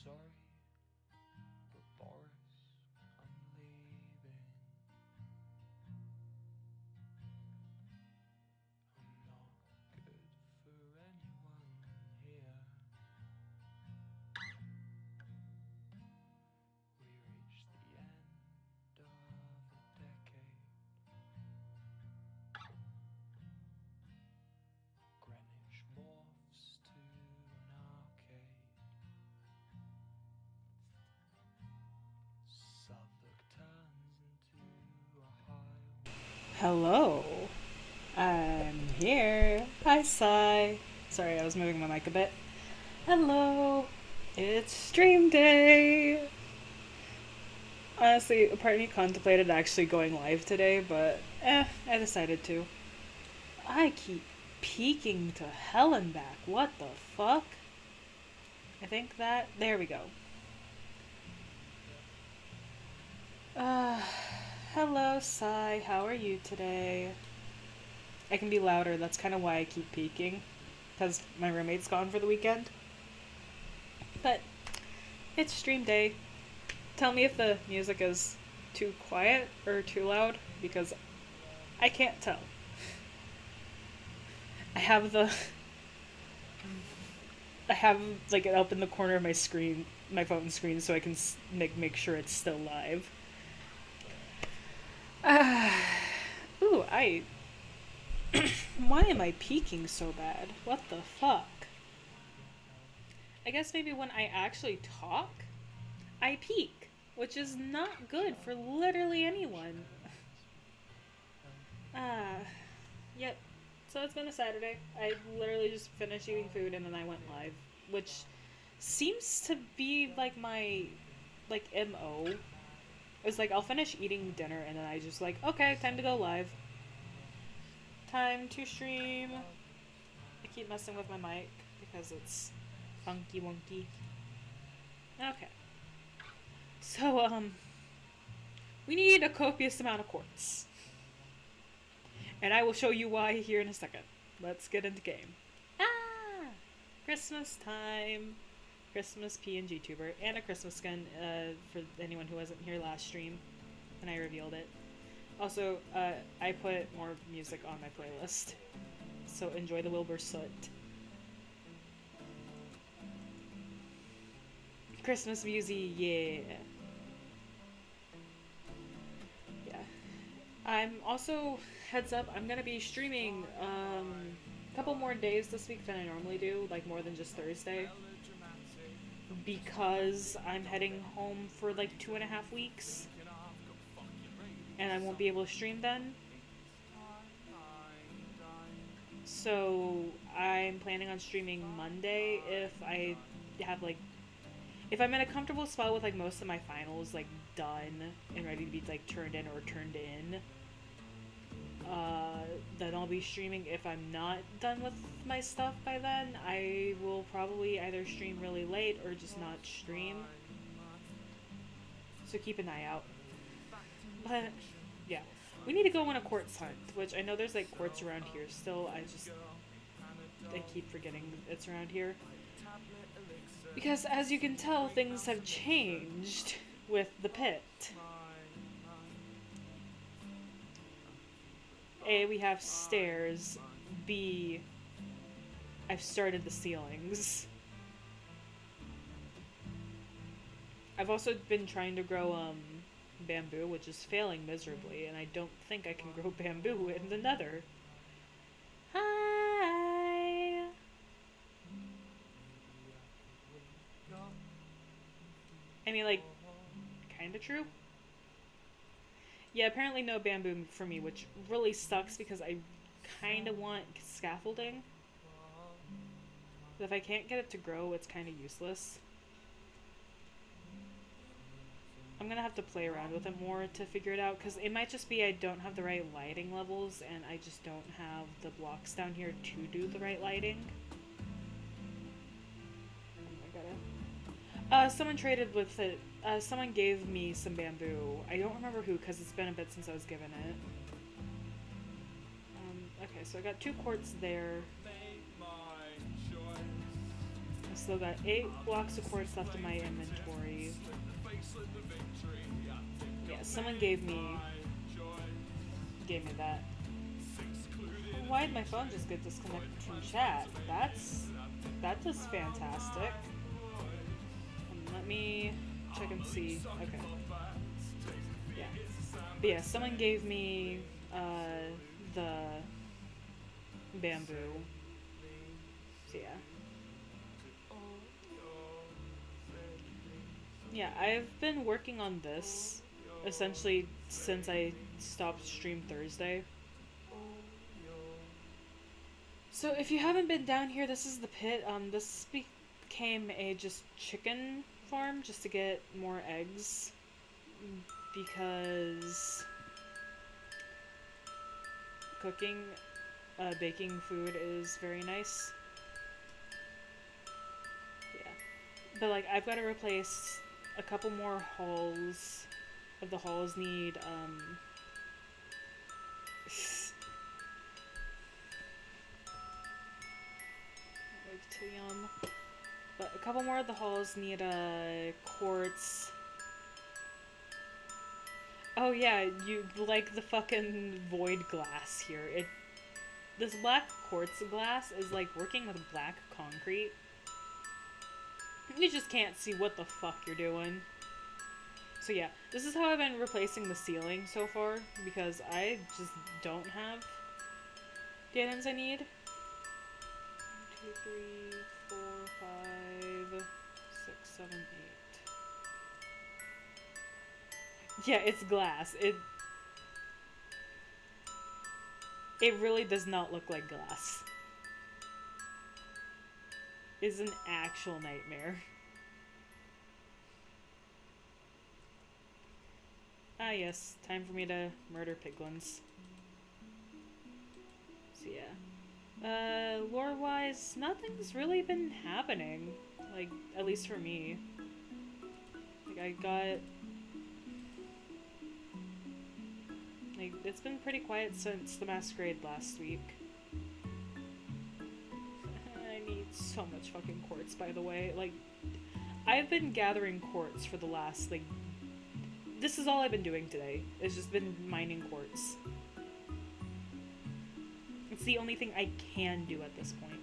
sorry, but Boris, I'm leaving. I'm not good for anyone here. We reached the end of a decade. Greenwich morphs to an arcade. Southwark turns into a high. Hello, I'm here. Hi, Sai. Sorry, I was moving my mic a bit. Hello, it's stream day. Honestly, a part of me contemplated actually going live today, but I decided to. I keep peeking to hell and back. What the fuck? I think that. There we go. Uh, hello, Sai. How are you today? I can be louder. That's kind of why I keep peeking, because my roommate's gone for the weekend. But it's stream day. Tell me if the music is too quiet or too loud, because I can't tell. I have the I have like it up in the corner of my screen, my phone screen, so I can make sure it's still live. Uh, ooh, I. Why am I peeking so bad? What the fuck? I guess maybe when I actually talk, I peek, which is not good for literally anyone. Ah, yep. So it's been a Saturday. I literally just finished eating food and then I went live, which seems to be like my MO. It's like I'll finish eating dinner and then I just like, okay, time to go live. Time to stream. I keep messing with my mic because it's funky wonky. Okay. So we need a copious amount of quartz. And I will show you why here in a second. Let's get into game. Ah! Christmas time. Christmas PNG tuber. And a Christmas skin for anyone who wasn't here last stream. And I revealed it. Also, I put more music on my playlist. So enjoy the Wilbur Soot. Christmas music, yeah. Yeah. I'm also, heads up, I'm gonna be streaming a couple more days this week than I normally do, like more than just Thursday. Because I'm heading home for like 2.5 weeks. And I won't be able to stream then. So I'm planning on streaming Monday if I have like if I'm in a comfortable spot with like most of my finals like done and ready to be like turned in or turned in. Then I'll be streaming. If I'm not done with my stuff by then, I will probably either stream really late or just not stream. So keep an eye out. But yeah, we need to go on a quartz hunt, which I know there's like quartz around here still. I keep forgetting it's around here. Because as you can tell, things have changed with the pit. A, we have stairs. B, I've started the ceilings. I've also been trying to grow bamboo, which is failing miserably, and I don't think I can grow bamboo in the nether. Hi! I mean, like, kinda true. Yeah, apparently no bamboo for me, which really sucks because I kinda want scaffolding. But if I can't get it to grow, it's kinda useless. I'm gonna have to play around with it more to figure it out, because it might just be I don't have the right lighting levels, and I just don't have the blocks down here to do the right lighting. Someone traded with it. Someone gave me some bamboo. I don't remember who, because it's been a bit since I was given it. Okay, so I got 2 quartz there. A still got 8 blocks of quartz left in my inventory. Yeah, someone gave me that. Why did my phone just get disconnected from chat? That is fantastic. Let me check and see. Okay. Yeah. But yeah, someone gave me the bamboo. So yeah. Yeah, I've been working on this essentially since I stopped stream Thursday. So if you haven't been down here, this is the pit. This became a just chicken farm just to get more eggs because baking food is very nice. Yeah, but like I've got to replace a couple more halls. The halls need but a couple more of the halls need quartz. Oh yeah, you like the fucking void glass here. This black quartz glass is like working with black concrete. You just can't see what the fuck you're doing. So yeah, this is how I've been replacing the ceiling so far, because I just don't have the items I need. 1, 2, 3, 4, 5, 6, 7, 8. Yeah, it's glass. It really does not look like glass. It's an actual nightmare. Ah yes, time for me to murder piglins. So yeah. Lore-wise, nothing's really been happening. Like, at least for me. Like, I got... Like, it's been pretty quiet since the masquerade last week. I need so much fucking quartz, by the way. Like, I've been gathering quartz for the last, like... This is all I've been doing today. It's just been mining quartz. It's the only thing I can do at this point.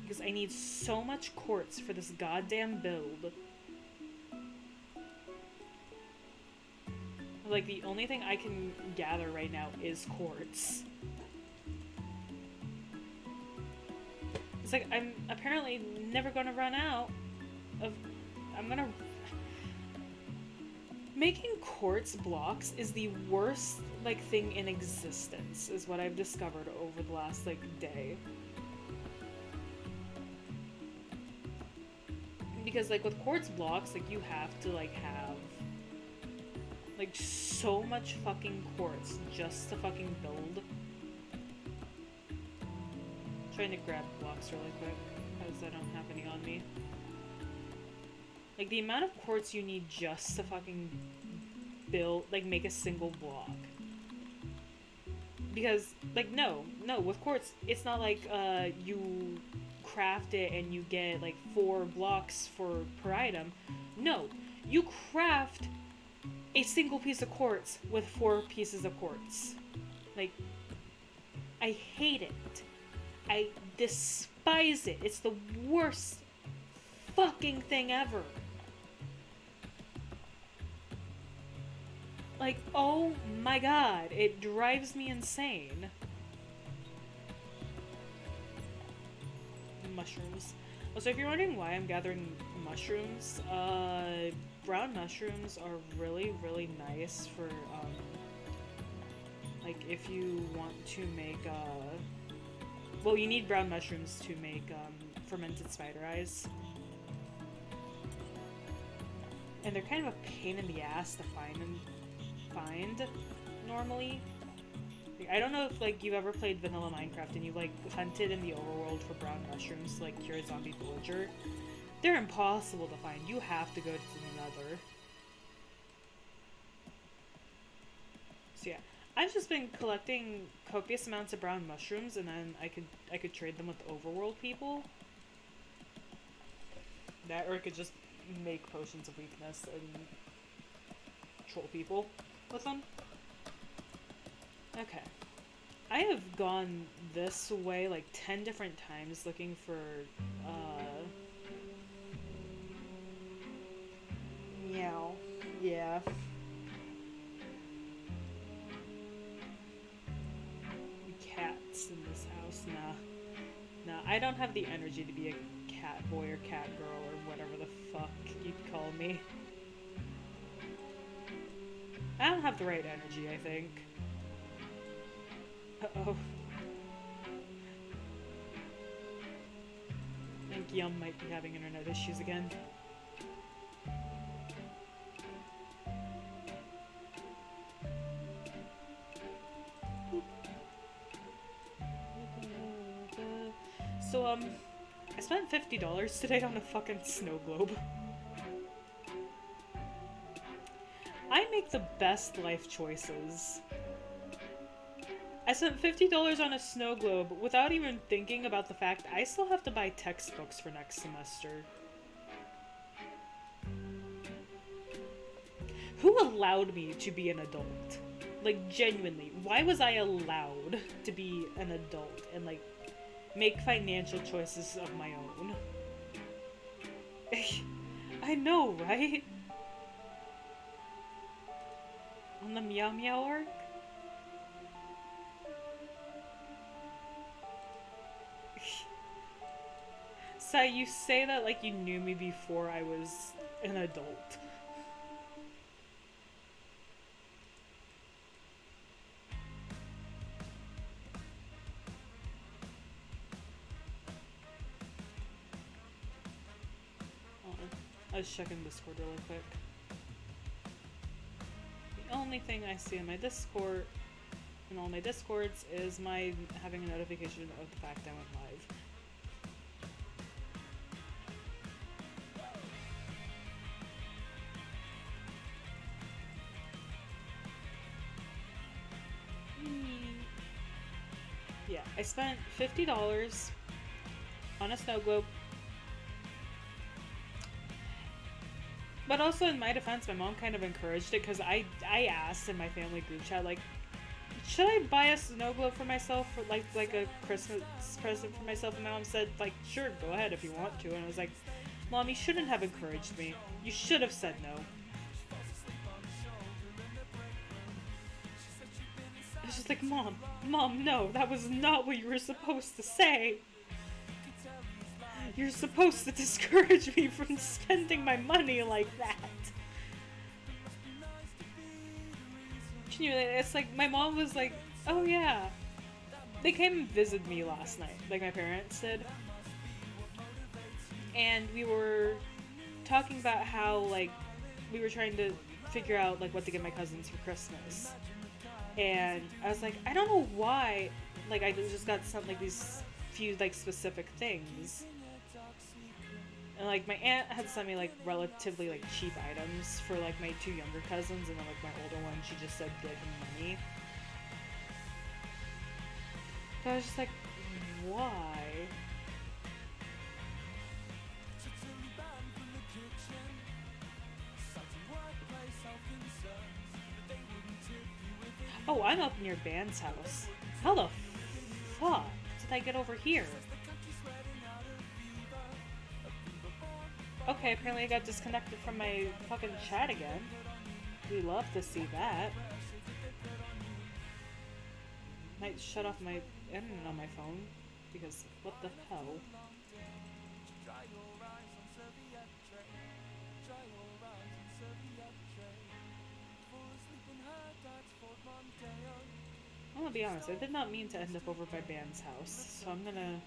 Because I need so much quartz for this goddamn build. Like, the only thing I can gather right now is quartz. It's like, I'm apparently never gonna run out of... Making quartz blocks is the worst, like, thing in existence, is what I've discovered over the last, like, day. Because, like, with quartz blocks, like, you have to, like, have, like, so much fucking quartz just to fucking build. I'm trying to grab blocks really quick, because I don't have any on me. Like, the amount of quartz you need just to fucking build, like, make a single block. Because, like, no, with quartz, it's not like, you craft it and you get, like, 4 blocks per item. No, you craft a single piece of quartz with 4 pieces of quartz. Like, I hate it. I despise it. It's the worst fucking thing ever. Like, oh my god, it drives me insane. Mushrooms. So if you're wondering why I'm gathering mushrooms, brown mushrooms are really, really nice for, like, if you want to make, well, you need brown mushrooms to make, fermented spider eyes. And they're kind of a pain in the ass to find normally. Like, I don't know if, like, you've ever played vanilla Minecraft and you, like, hunted in the overworld for brown mushrooms to, like, cure a zombie villager. They're impossible to find. You have to go to the Nether. So yeah, I've just been collecting copious amounts of brown mushrooms, and then I could trade them with the overworld people. That, or it could just make potions of weakness and troll people with them. Okay. I have gone this way like 10 different times looking for, meow. Yeah. Cats in this house. Nah, I don't have the energy to be a cat boy or cat girl or whatever the fuck you'd call me. I don't have the right energy, I think. Uh-oh. I think Yum might be having internet issues again. So, I spent $50 today on a fucking snow globe. I make the best life choices. I spent $50 on a snow globe without even thinking about the fact I still have to buy textbooks for next semester. Who allowed me to be an adult? Like, genuinely, why was I allowed to be an adult and, like, make financial choices of my own? I know, right? On the Meow Meow arc? Sai, you say that like you knew me before I was an adult. Hold on. I was checking Discord really quick. The only thing I see in my Discord, in all my Discords, is my having a notification of the fact I went live. Yeah, I spent $50 on a snow globe. But also, in my defense, my mom kind of encouraged it because I asked in my family group chat, like, should I buy a snow globe for myself for like a Christmas present for myself? And my mom said, like, sure, go ahead if you want to. And I was like, Mom, you shouldn't have encouraged me. You should have said no. I was just like, Mom, no, that was not what you were supposed to say. You're supposed to discourage me from spending my money like that. It's like, my mom was like, oh yeah. They came and visited me last night, like my parents did. And we were talking about how, like, we were trying to figure out, like, what to get my cousins for Christmas. And I was like, I don't know why, like, I just got some, like, these few, like, specific things. And, like, my aunt had sent me, like, relatively, like, cheap items for, like, my two younger cousins, and then, like, my older one, she just said give him money. So I was just like, why? Oh, I'm up near Band's house. How the fuck did I get over here? Okay, apparently I got disconnected from my fucking chat again. We love to see that. Might shut off my internet on my phone, because what the hell? I'm gonna be honest, I did not mean to end up over by Band's house, so I'm gonna...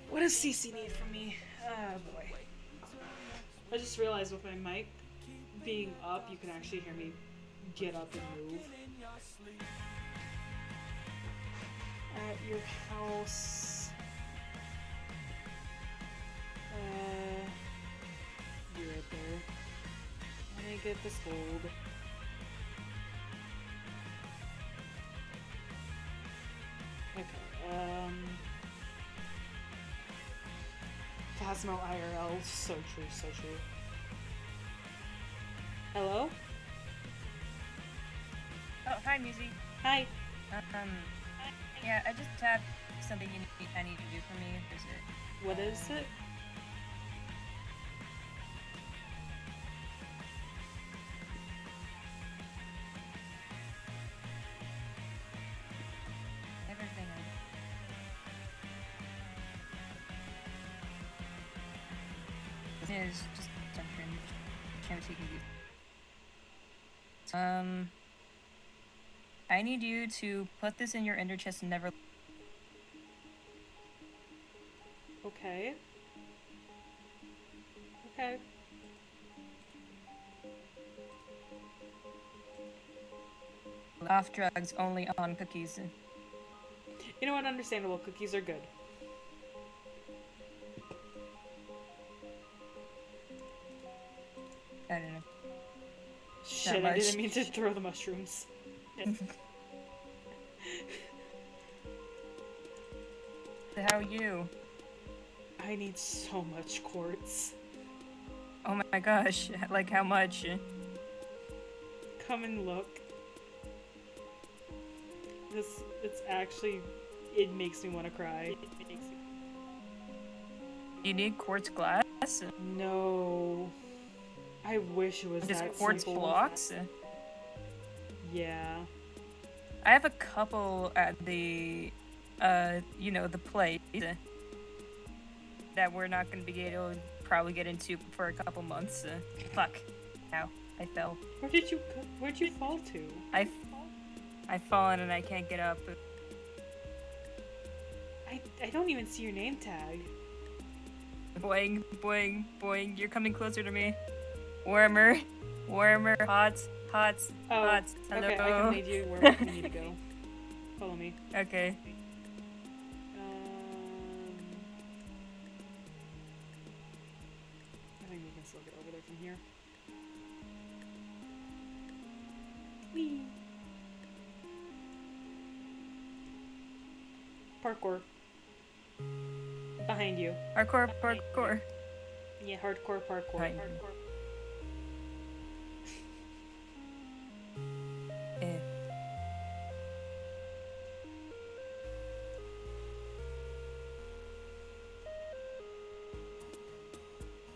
What does CC need from me? Oh boy. I just realized with my mic being up, you can actually hear me get up and move. At your house... You're right there. Let me get this gold. Okay, Cosmo IRL. So true, so true. Hello? Oh, hi, Musi. Hi. Yeah, I just have something I need to do for me. Is it? What is it? Everything. Is just trying to take you. I need you to put this in your ender chest and never. Okay. Okay. Off drugs, only on cookies. You know what? Understandable. Cookies are good. I don't know. Shit, I didn't mean to throw the mushrooms. How are you? I need so much quartz. Oh my gosh, like how much? Come and look. It's actually, it makes me want to cry. You need quartz glass? No. I wish it was Just that quartz simple. blocks? Yeah. I have a couple at the, the place that we're not going to be able to probably get into for a couple months. Fuck. Ow. I fell. Where'd you fall to? I've fallen and I can't get up. I don't even see your name tag. Boing, boing, boing. You're coming closer to me. Warmer, warmer, hot. Oh, Hello. okay, I can lead you where we need to go. Follow me. Okay. I think we can still get over there from here. Whee! Parkour. Behind you. Parkour. Yeah, hardcore parkour. Behind you.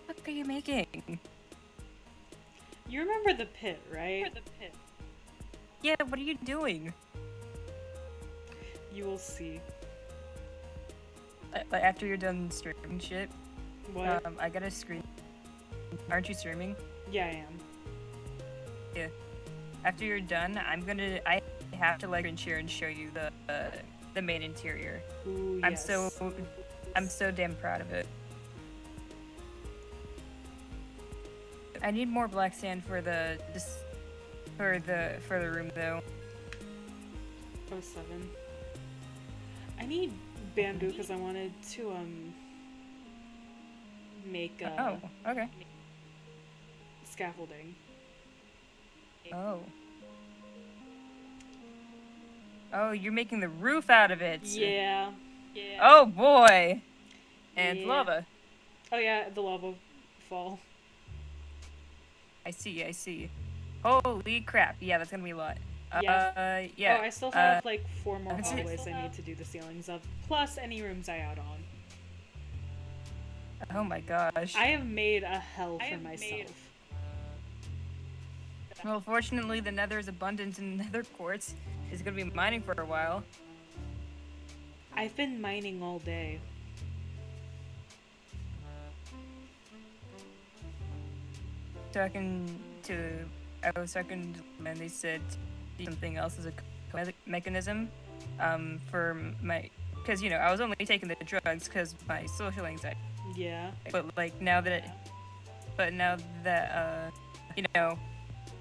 What are you making? You remember the pit, right? Yeah, what are you doing? You will see. Like after you're done streaming shit, What? I got a screen. Aren't you streaming? Yeah, I am. Yeah. After you're done, I have to like share and show you the main interior. Ooh, I'm yes. I'm so damn proud of it. I need more black sand for the room though. 07. I need bamboo because I wanted to make Oh, okay. scaffolding. Oh. Oh, you're making the roof out of it. Yeah. Oh boy. And Yeah. lava. Oh yeah, the lava fall. I see. Holy crap. Yeah, that's gonna be a lot. Yeah. Yeah. Oh, I still have like 4 more that's it. hallways I need to do the ceilings of, plus any rooms I add on. Oh my gosh. I have made a hell for myself. Well, fortunately, the nether is abundant in nether quartz. Is gonna be mining for a while. I've been mining all day. I was talking to them and they said something else as a mechanism for my, because I was only taking the drugs because my social anxiety. Yeah. But like now that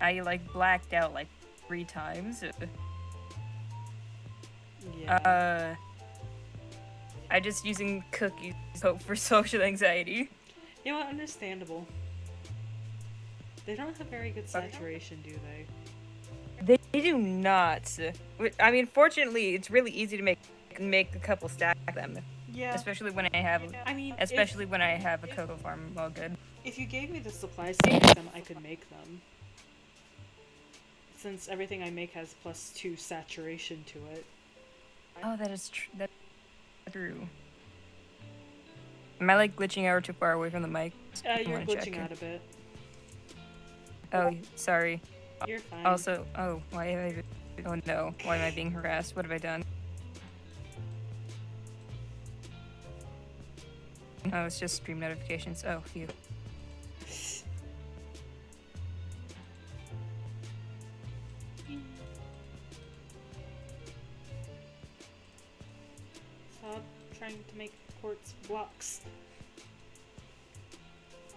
I like blacked out like 3 times. Yeah. I just using cookies hope for social anxiety. You know what? Understandable. They don't have very good saturation, do they? They do not. I mean, fortunately, it's really easy to make a couple stack of them. Yeah. Especially when I have, I mean, especially when I have a cocoa farm all good. if you gave me the supplies to make them, I could make them. Since everything I make has +2 saturation to it. Oh, that is that's true. Am I like glitching out or too far away from the mic? I You're wanna glitching check. out a bit. Oh, sorry. You're fine. Also, oh, why have I? Oh no, why am I being harassed? What have I done? Oh, it's just stream notifications. Oh, phew. Stop trying to make quartz blocks.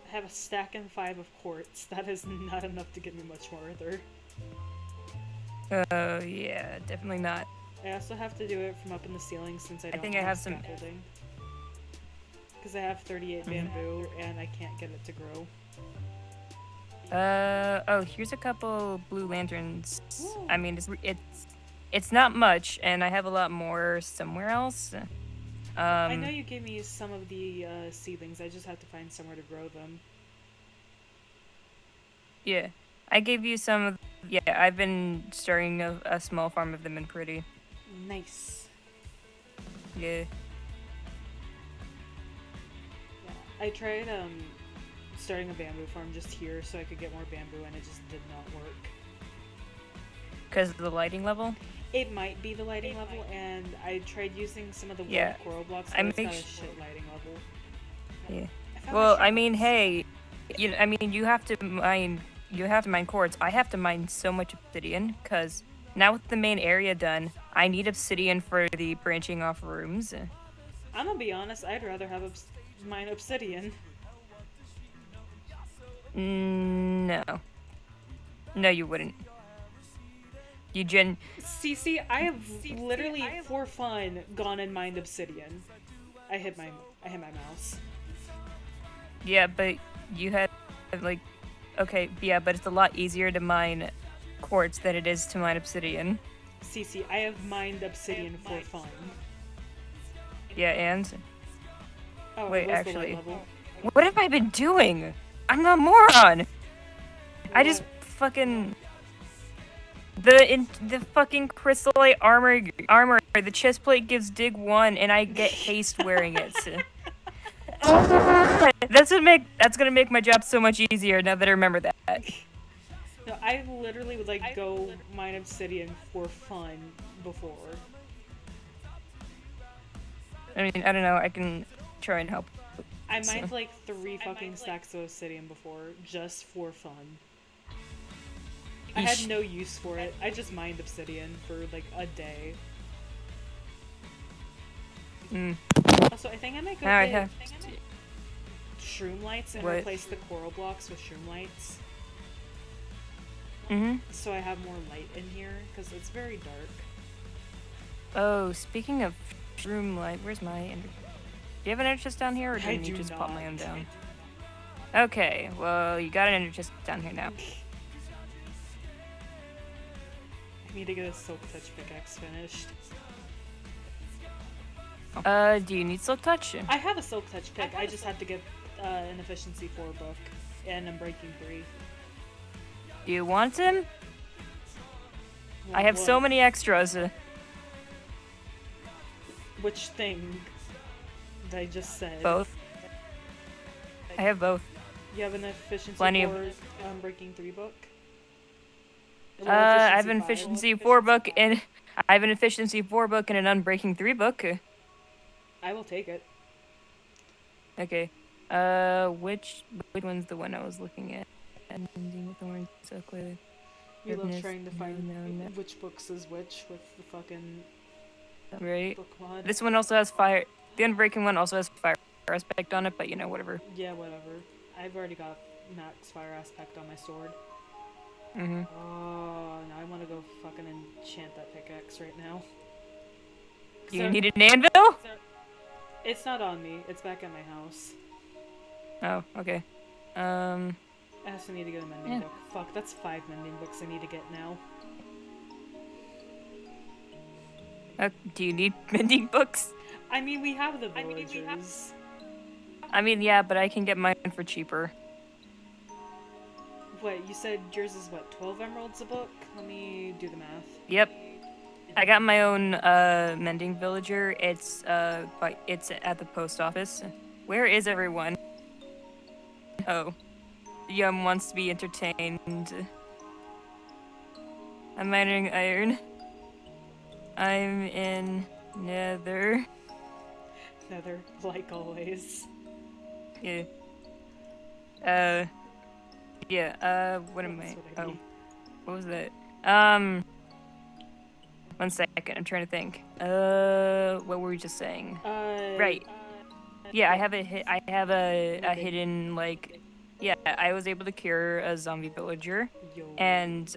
I have a stack and 5 of quartz. That is not enough to get me much farther. Oh, yeah, definitely not. I also have to do it from up in the ceiling since I don't think I have some- scaffolding. Because I have 38 bamboo and I can't get it to grow. Oh, here's a couple blue lanterns. Ooh. I mean, it's not much, and I have a lot more somewhere else. I know you gave me some of the seedlings. I just have to find somewhere to grow them. Yeah, I gave you some of. Yeah, I've been starting a small farm of them in Pretty. Nice. Yeah. Yeah, I tried starting a bamboo farm just here so I could get more bamboo, and it just did not work. Because of the lighting level? It might be the lighting level, and I tried using some of the Yeah. coral blocks, I but it's make not a sh- shit lighting level. Yeah. I found Well, my I mean, shards. hey, you have to mine. You have to mine quartz. I have to mine so much obsidian because now with the main area done, I need obsidian for the branching off rooms. I'm gonna be honest, I'd rather have mine obsidian. No. No, you wouldn't. See, I have literally for fun gone and mined obsidian. I hit my mouse. Yeah, but you have like, okay, yeah, but it's a lot easier to mine quartz than it is to mine obsidian. CC, I have mined obsidian for fun. Yeah, and Oh, wait, it was the actually, light level. what have I been doing? I'm a moron. I just What? fucking the fucking crystallite armor. The chest plate gives dig 1, and I get haste wearing it. That's gonna make my job so much easier now that I remember that. No, I literally would like go mine obsidian for fun before. I mean, I don't know. I can try and help. I mined like 3 fucking stacks of obsidian before, just for fun. I had Eesh. no use for it. I just mined obsidian for like a day. Also, I think I might go Now I get have. shroom lights and What? replace the coral blocks with shroom lights. Mhm. So I have more light in here, because it's very dark. Oh, speaking of room light, where's my ender? Do you have an ender chest down here, or I didn't you do just pop my not. own down? Okay, well, you got an ender chest down here now. I need to get a silk touch pickaxe finished. Do you need silk touch? I have a silk touch pick, I just have to get an efficiency 4 book, and I'm breaking 3. Do you want him? I have so many extras. Which thing that I just said? Both. I have both. You have an efficiency Plenty of- 4 breaking 3 book? I have an 5? efficiency 4 book and I have an efficiency 4 book and an unbreaking 3 book. I will take it. Okay. Which one's the one I was looking at? Ending with the orange so clearly. You love Goodness, trying to find no. which books is which with the fucking Right. book mod. This one also has fire. The unbreaking one also has fire aspect on it, but you know, whatever. Yeah, whatever. I've already got max fire aspect on my sword. Mhm. Oh, now I want to go fucking enchant that pickaxe right now. You So- need an anvil? It's not on me. It's back at my house. Oh, okay. I also need to get a mending Yeah. book. Fuck, that's 5 mending books I need to get now. Do you need mending books? I mean, we have the villagers. I mean, yeah, but I can get mine for cheaper. Wait, you said yours is what, 12 emeralds a book? Let me do the math. Yep. I got my own mending villager. It's it's at the post office. Where is everyone? Oh. Yum wants to be entertained. I'm mining iron. I'm in nether. Nether, like always. Yeah. What am I? That's what I Oh. mean. What was that? 1 second, I'm trying to think. What were we just saying? Right. Yeah, I have a hidden, like, yeah, I was able to cure a zombie villager, Yo. and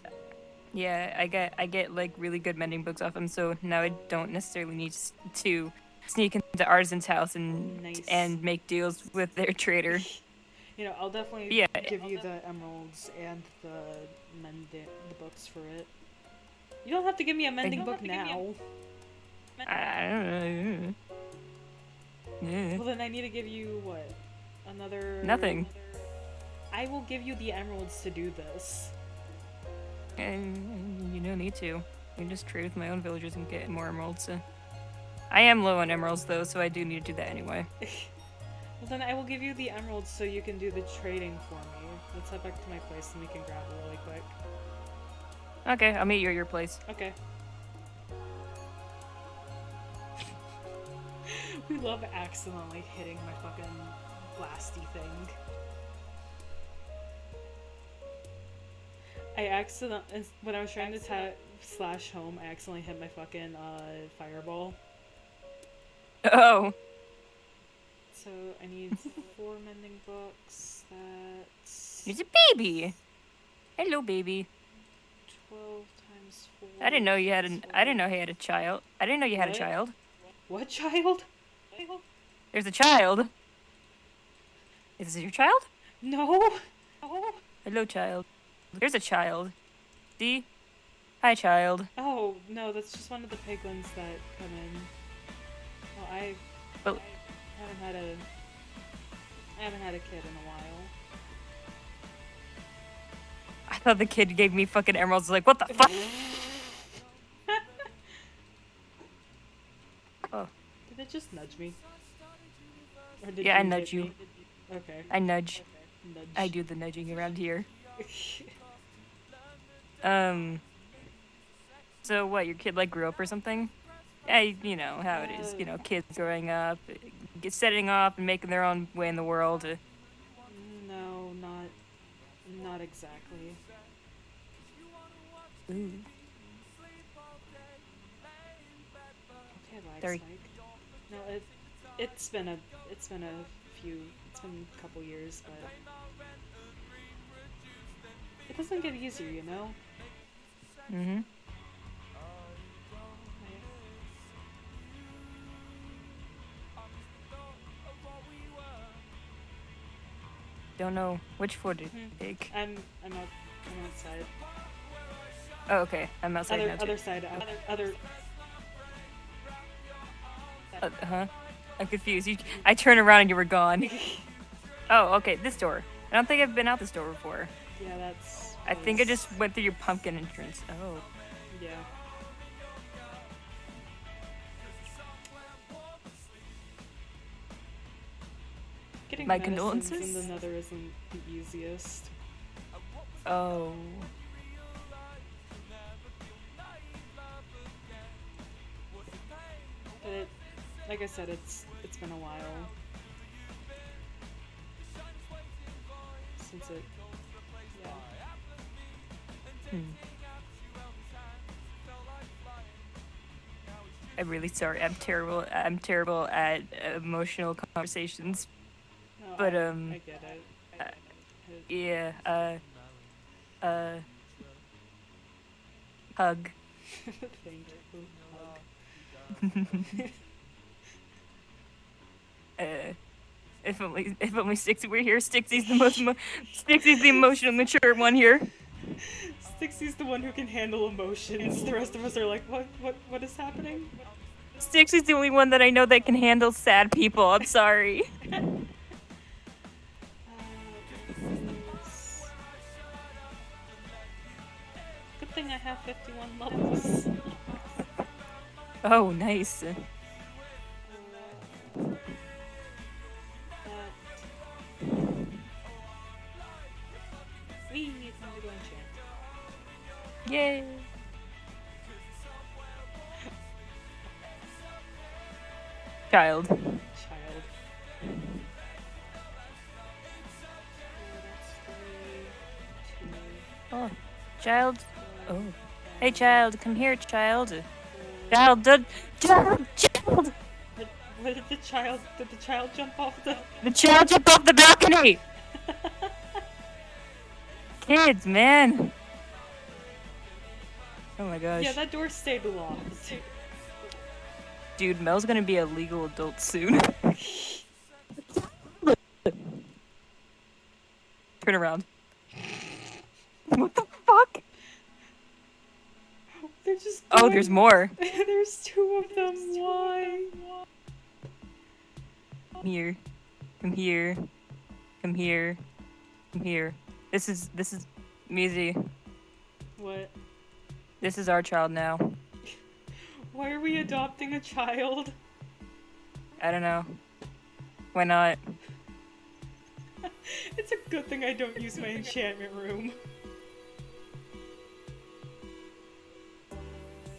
yeah, I get like really good mending books off him, so now I don't necessarily need to sneak into Artisan's house Nice. and make deals with their trader. You know, I'll definitely Yeah. give you the emeralds and the books for it. You don't have to give me a mending book now. I don't know. Yeah. Well, then I need to give you what? Another. Nothing. I will give you the emeralds to do this. And you don't need to. I can just trade with my own villagers and get more emeralds. I am low on emeralds though, so I do need to do that anyway. Well, then I will give you the emeralds so you can do the trading for me. Let's head back to my place and we can grab it really quick. Okay, I'll meet you at your place. Okay. We love accidentally hitting my fucking blasty thing. When I was trying to slash home, I accidentally hit my fucking fireball. Oh. So I need 4 mending books. That's Here's a baby. Hello, baby. 12 times 4. I didn't know you had I didn't know he had a child. I didn't know you had a What? child. What child? There's a child. Is this your child? No. Hello, child. There's a child. See? Hi, child. Oh no, that's just one of the piglins that come in. Well, I haven't had a kid in a while. I thought the kid gave me fucking emeralds. Like, what the fuck? Oh. Did it just nudge me? Or did Yeah, I you nudge hit you. me? Okay. I nudge. Nudge. I do the nudging around here. So what, your kid like grew up or something? You know how it is. You know, kids growing up, setting off and making their own way in the world. No, not exactly. Ooh. Okay, lag Sorry. spike. No, it's been a couple years, but it doesn't get easier, you know? Mm-hmm. Don't know which foot to take. I'm outside. Oh, okay. I'm outside now too. Other side. Other. Huh? I'm confused. I turned around and you were gone. Oh, okay. This door. I don't think I've been out this door before. Yeah, that's. I think I just went through your pumpkin entrance. Oh. Yeah. Getting My medicines condolences? in the Nether isn't the easiest. Oh. But like I said, it's been a while since it. Yeah. I'm really sorry. I'm terrible at emotional conversations. No, But, I get it. Yeah, hug. Thank you. If only Stixie were here. Stixie's the emotional mature one here. Stixie's the one who can handle emotions. The rest of us are like, what is happening? Styx is the only one that I know that can handle sad people. I'm sorry. Good thing I have 51 levels. Oh, nice. That- We need time to go enchant. Yay. Child. Child. Oh, child. Oh. Hey, child, come here, child. Child, child. What did the child jump off the... The child jumped off the balcony. Kids, man. Oh my gosh. Yeah, that door stayed locked. Dude, Mel's gonna be a legal adult soon. Turn around. What the fuck? They're just Oh, going- there's more. There's two of them. Why? Come here. Come here. Come here. Come here. This is Mizi. What? This is our child now. Why are we adopting a child? I don't know. Why not? It's a good thing I don't use my enchantment room.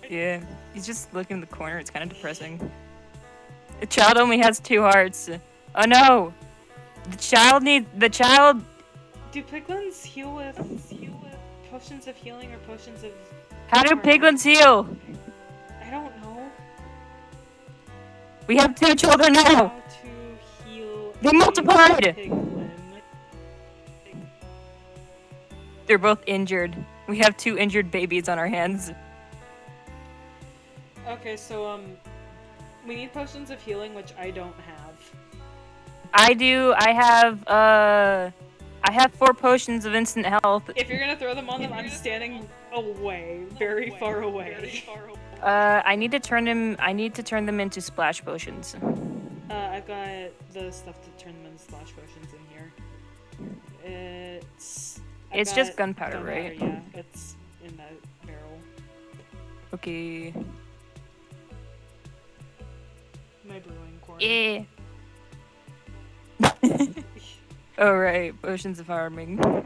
Yeah. He's just looking in the corner. It's kind of depressing. The child only has 2 hearts. Oh no! The child. Do piglins heal with potions of healing or potions of... How do armor? piglins heal? I don't know. We have 2 children now! How to heal They a multiplied! piglin. They're both injured. We have 2 injured babies on our hands. Okay, so, we need potions of healing, which I don't have. I do. I have 4 potions of instant health. If you're gonna throw them on them, I'm standing away, very far away. I need to turn them into splash potions. I've got the stuff to turn them into splash potions in here. It's I've just got gunpowder, right? Yeah, it's in that barrel. Okay. My brewing corner. Yeah. Oh right, potions of harming. Oh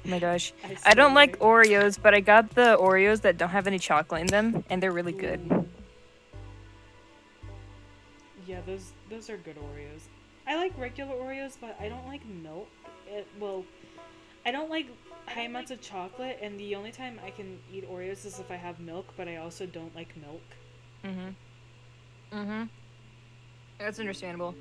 my gosh. I don't like Oreos, but I got the Oreos that don't have any chocolate in them, and they're really good. Ooh. Yeah, those are good Oreos. I like regular Oreos, but I don't like milk. I don't like high amounts of chocolate, and the only time I can eat Oreos is if I have milk, but I also don't like milk. That's understandable.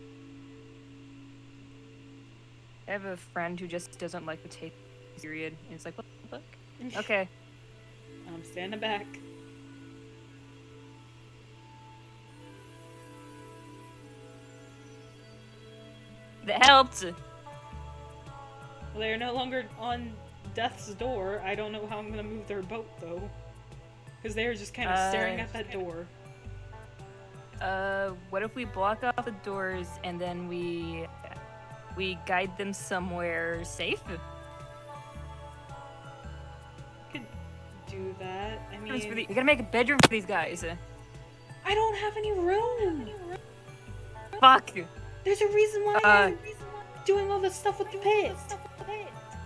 I have a friend who just doesn't like the taste, period. And it's like, what the fuck? Okay. I'm standing back. That helped! Well, they are no longer on death's door. I don't know how I'm gonna move their boat, though. Because they are just kind of staring at that door. What if we block off the doors and then we guide them somewhere safe? Could do that. I mean, We gotta make a bedroom for these guys. I don't have any room! Fuck! There's a reason why I'm doing all this stuff with the pit!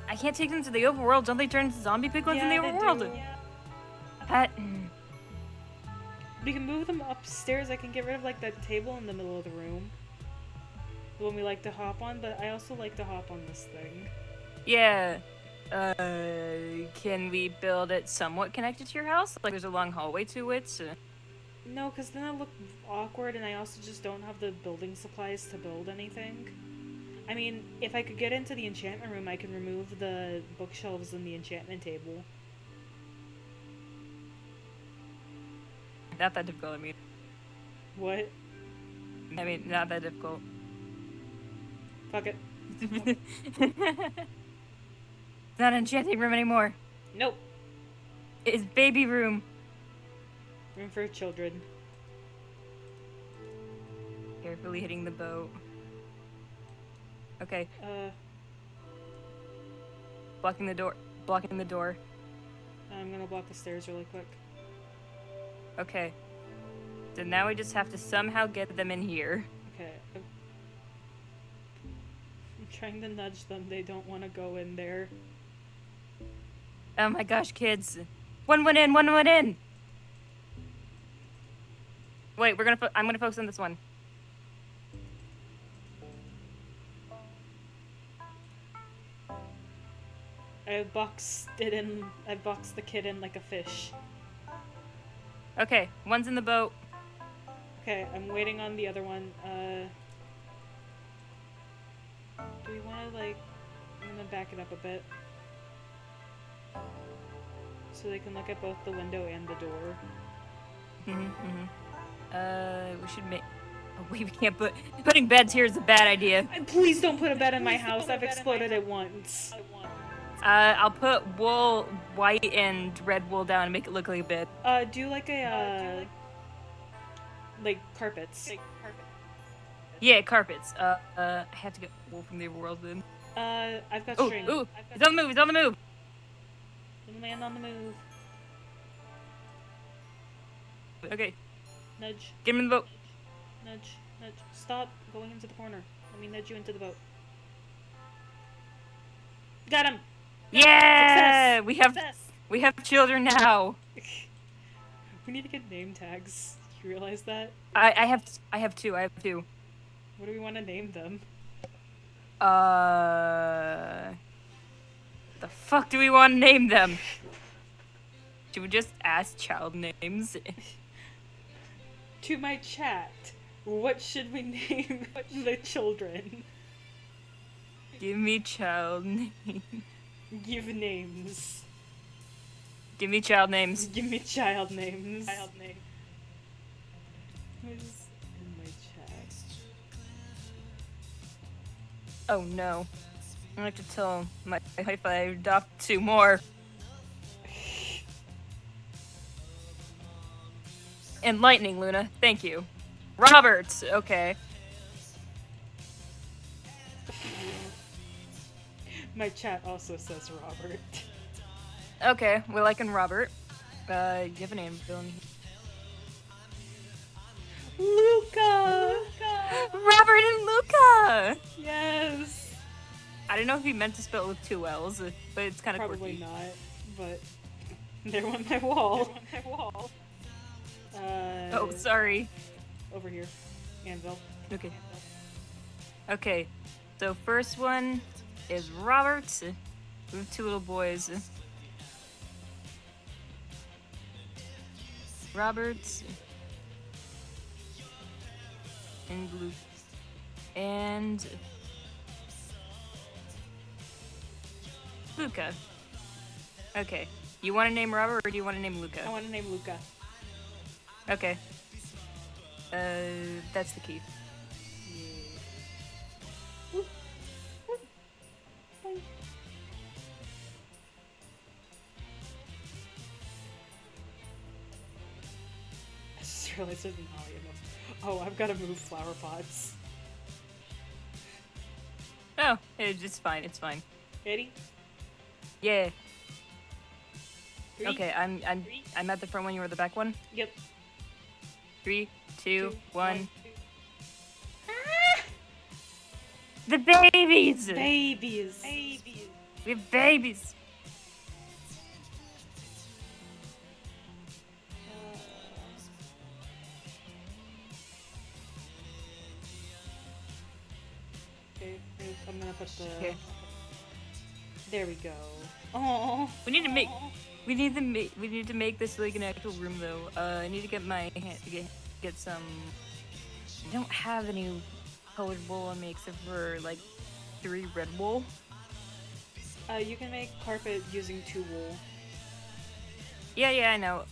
I can't take them to the overworld. Don't they turn into zombie piglins in the they overworld? do. That... We can move them upstairs. I can get rid of like that table in the middle of the room. The one we like to hop on, but I also like to hop on this thing. Yeah. Can we build it somewhat connected to your house? Like there's a long hallway to it? No, because then it look awkward, and I also just don't have the building supplies to build anything. I mean, if I could get into the enchantment room, I can remove the bookshelves and the enchantment table. Not that difficult, I mean. What? I mean, not that difficult. Fuck it. Not an enchanting room anymore. Nope. It's baby room. Room for children. Carefully hitting the boat. Okay. Blocking the door. Blocking the door. I'm gonna block the stairs really quick. Okay. So now we just have to somehow get them in here. Okay. I'm trying to nudge them. They don't want to go in there. Oh my gosh, kids. One went in, one went in. Wait, I'm gonna focus on this one. I boxed the kid in like a fish. Okay, one's in the boat. Okay, I'm waiting on the other one. Do we want to, like... I'm gonna back it up a bit. So they can look at both the window and the door. We should make... Oh, we can't put... Putting beds here is a bad idea. Please don't put a bed in my house. I've exploded it once. I'll put wool, white and red wool down and make it look like a bed. Do like a, like carpets. Yeah, carpets. I have to get wool from the overworld then. I've got Ooh, string. ooh, he's on the move, he's on the move! Little man on the move. Okay, Nudge, get him in the boat. nudge, nudge. Stop going into the corner. Let me nudge you into the boat. Got him! Yeah! Success! We have children now. We need to get name tags. You realize that? I have two. What do we want to name them? The fuck do we want to name them? Should we just ask child names? To my chat, what should we name the children? Give me child names. Give names. Give me child names. Give me child names. Who's in my chat? Oh no. I have to tell my wife I adopt two more. Enlightening, Luna. Thank you. Roberts. Okay. My chat also says Robert. Okay, we're liking Robert. You have a name, Bill. Luca! Robert and Luca! Yes! I don't know if he meant to spell it with two L's, but it's kind of Probably quirky. not, but they're on my wall. Oh, sorry. Over here. Anvil. Okay. Okay, so first one is Robert. We have two little boys. Robert and Luke and Luca. Okay. You want to name Robert or do you want to name Luca? I want to name Luca. Okay. That's the key. I just realized there's an volume of... Oh, I've got to move flower pots. Oh, it's fine. It's fine. Ready? Yeah. 3, Okay, I'm at the front one. You were the back one. Yep. 3, 2, 1. 2. The babies. Babies. We have babies. Okay, I'm gonna put the... Okay. There we go. Oh. We need to make this like an actual room though. I need to get get some. I don't have any colored wool on me except for like 3 red wool. You can make carpet using 2 wool. Yeah, I know.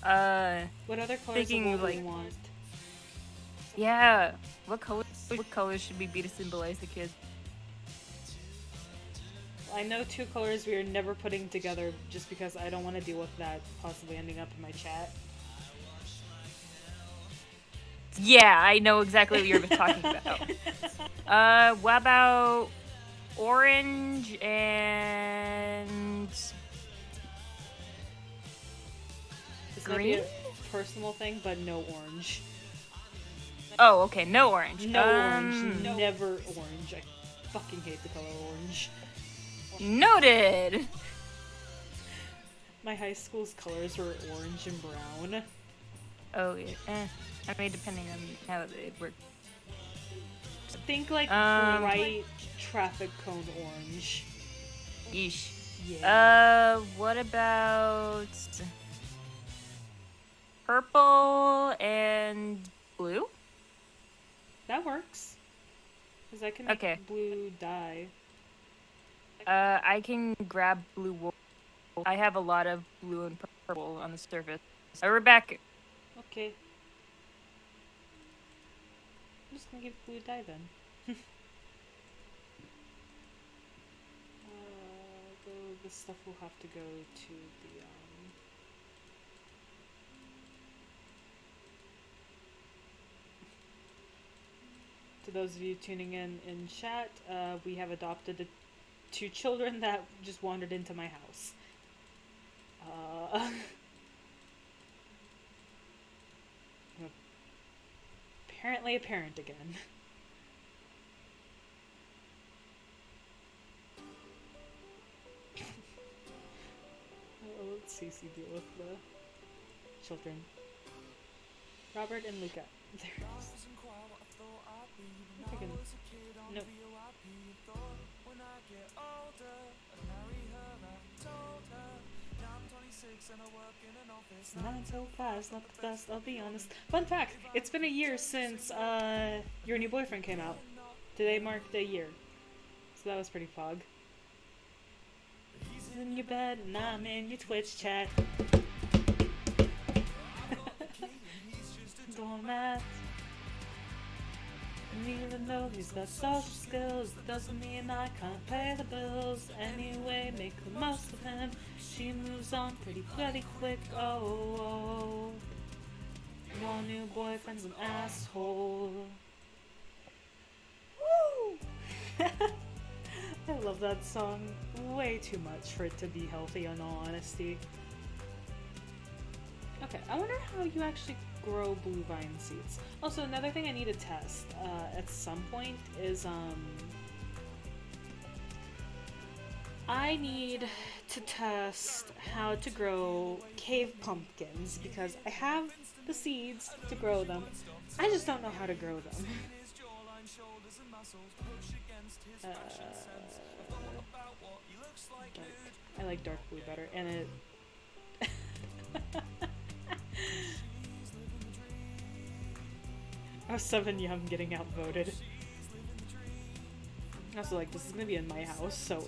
What other colors of Thinking, wool do like- you want? Yeah. What colors should we be to symbolize the kid? I know 2 colors we are never putting together just because I don't want to deal with that possibly ending up in my chat. Yeah, I know exactly what you're talking about. What about orange and This might be green? a personal thing, but no orange. Oh, okay, no orange. No orange. Never orange. I fucking hate the color orange. Noted. My high school's colors were orange and brown. Oh, yeah. I mean, depending on how they work. Think like Um, bright traffic cone orange. Yeesh. Yeah. What about purple and blue? That works. Because I can make Okay. blue dye. I can grab blue wool. I have a lot of blue and purple on the surface. We're back. Okay. I'm just gonna give blue dye then. Though this stuff will have to go to the To those of you tuning in chat, we have adopted two children that just wandered into my house. I'm apparently a parent again. Let's Cece deal with the children. Robert and Luca. There. Nope. It's 9:05, it's not the best, I'll be honest. Fun fact, it's been a year since Your New Boyfriend came out. Today marked a year. So that was pretty fog. He's in your bed and I'm in your Twitch chat. Doing math. And even though he's got social skills, it doesn't mean I can't pay the bills. Anyway, make the most of him. She moves on pretty quick. Oh. Your new boyfriend's an asshole. Woo! I love that song way too much for it to be healthy, in all honesty. Okay, I wonder how you actually grow blue vine seeds. Also, another thing I need to test at some point is I need to test how to grow cave pumpkins because I have the seeds to grow them. I just don't know how to grow them. Dark. I like dark blue better, and it. I was 7 young getting outvoted. I was like, this is gonna be in my house, so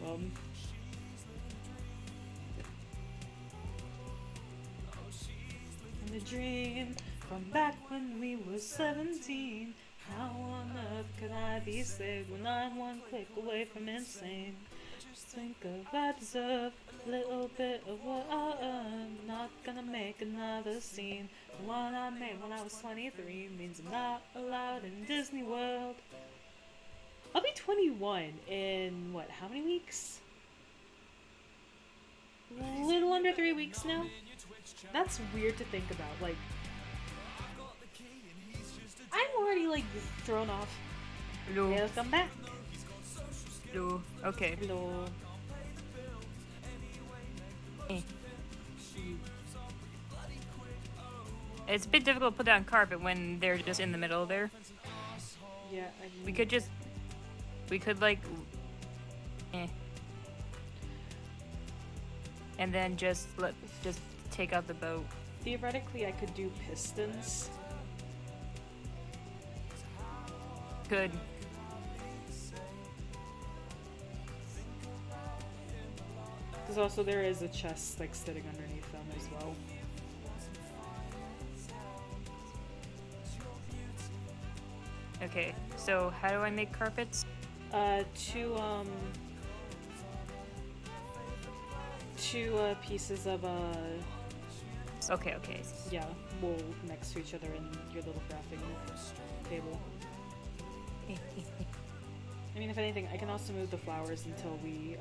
in a dream from back when we were 17. How on earth could I be saved when I'm one click away from insane? Just think of I deserve a little bit of what I earn. Not gonna make another scene. The one I made when I was 23 means I'm not allowed in Disney World. I'll be 21 in what? How many weeks? A little under 3 weeks now. That's weird to think about. Like, I'm already like thrown off. Hello. Welcome back. Hello. Okay. Hello. It's a bit difficult to put down carpet when they're just in the middle there. Yeah, We could like, and then just take out the boat. theoretically I could do pistons. Good. Because also there is a chest like sitting underneath them as well. Okay, so how do I make carpets? Two pieces of Okay, okay. Yeah, we'll next to each other in your little crafting table. I mean, if anything, I can also move the flowers until we,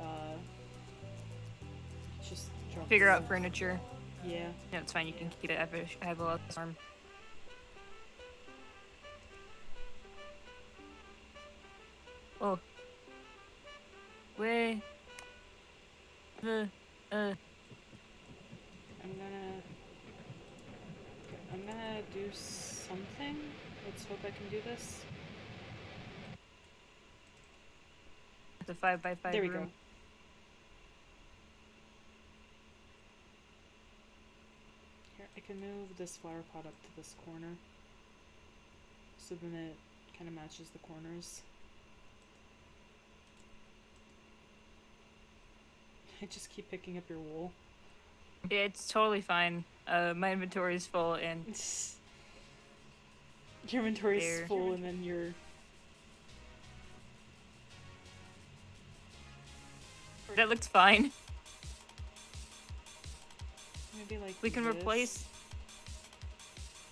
just drop Figure the out wood. furniture. Yeah. No, it's fine. You can keep it. I have a lot of farm. Oh. Wait. I'm gonna do something. Let's hope I can do this. It's a 5x5 There we room. go. Here, I can move this flower pot up to this corner. So then it kind of matches the corners. I just keep picking up your wool. It's totally fine. My inventory is full, and Your inventory is There. full, and then you're... that looks fine. Maybe like We can this. replace.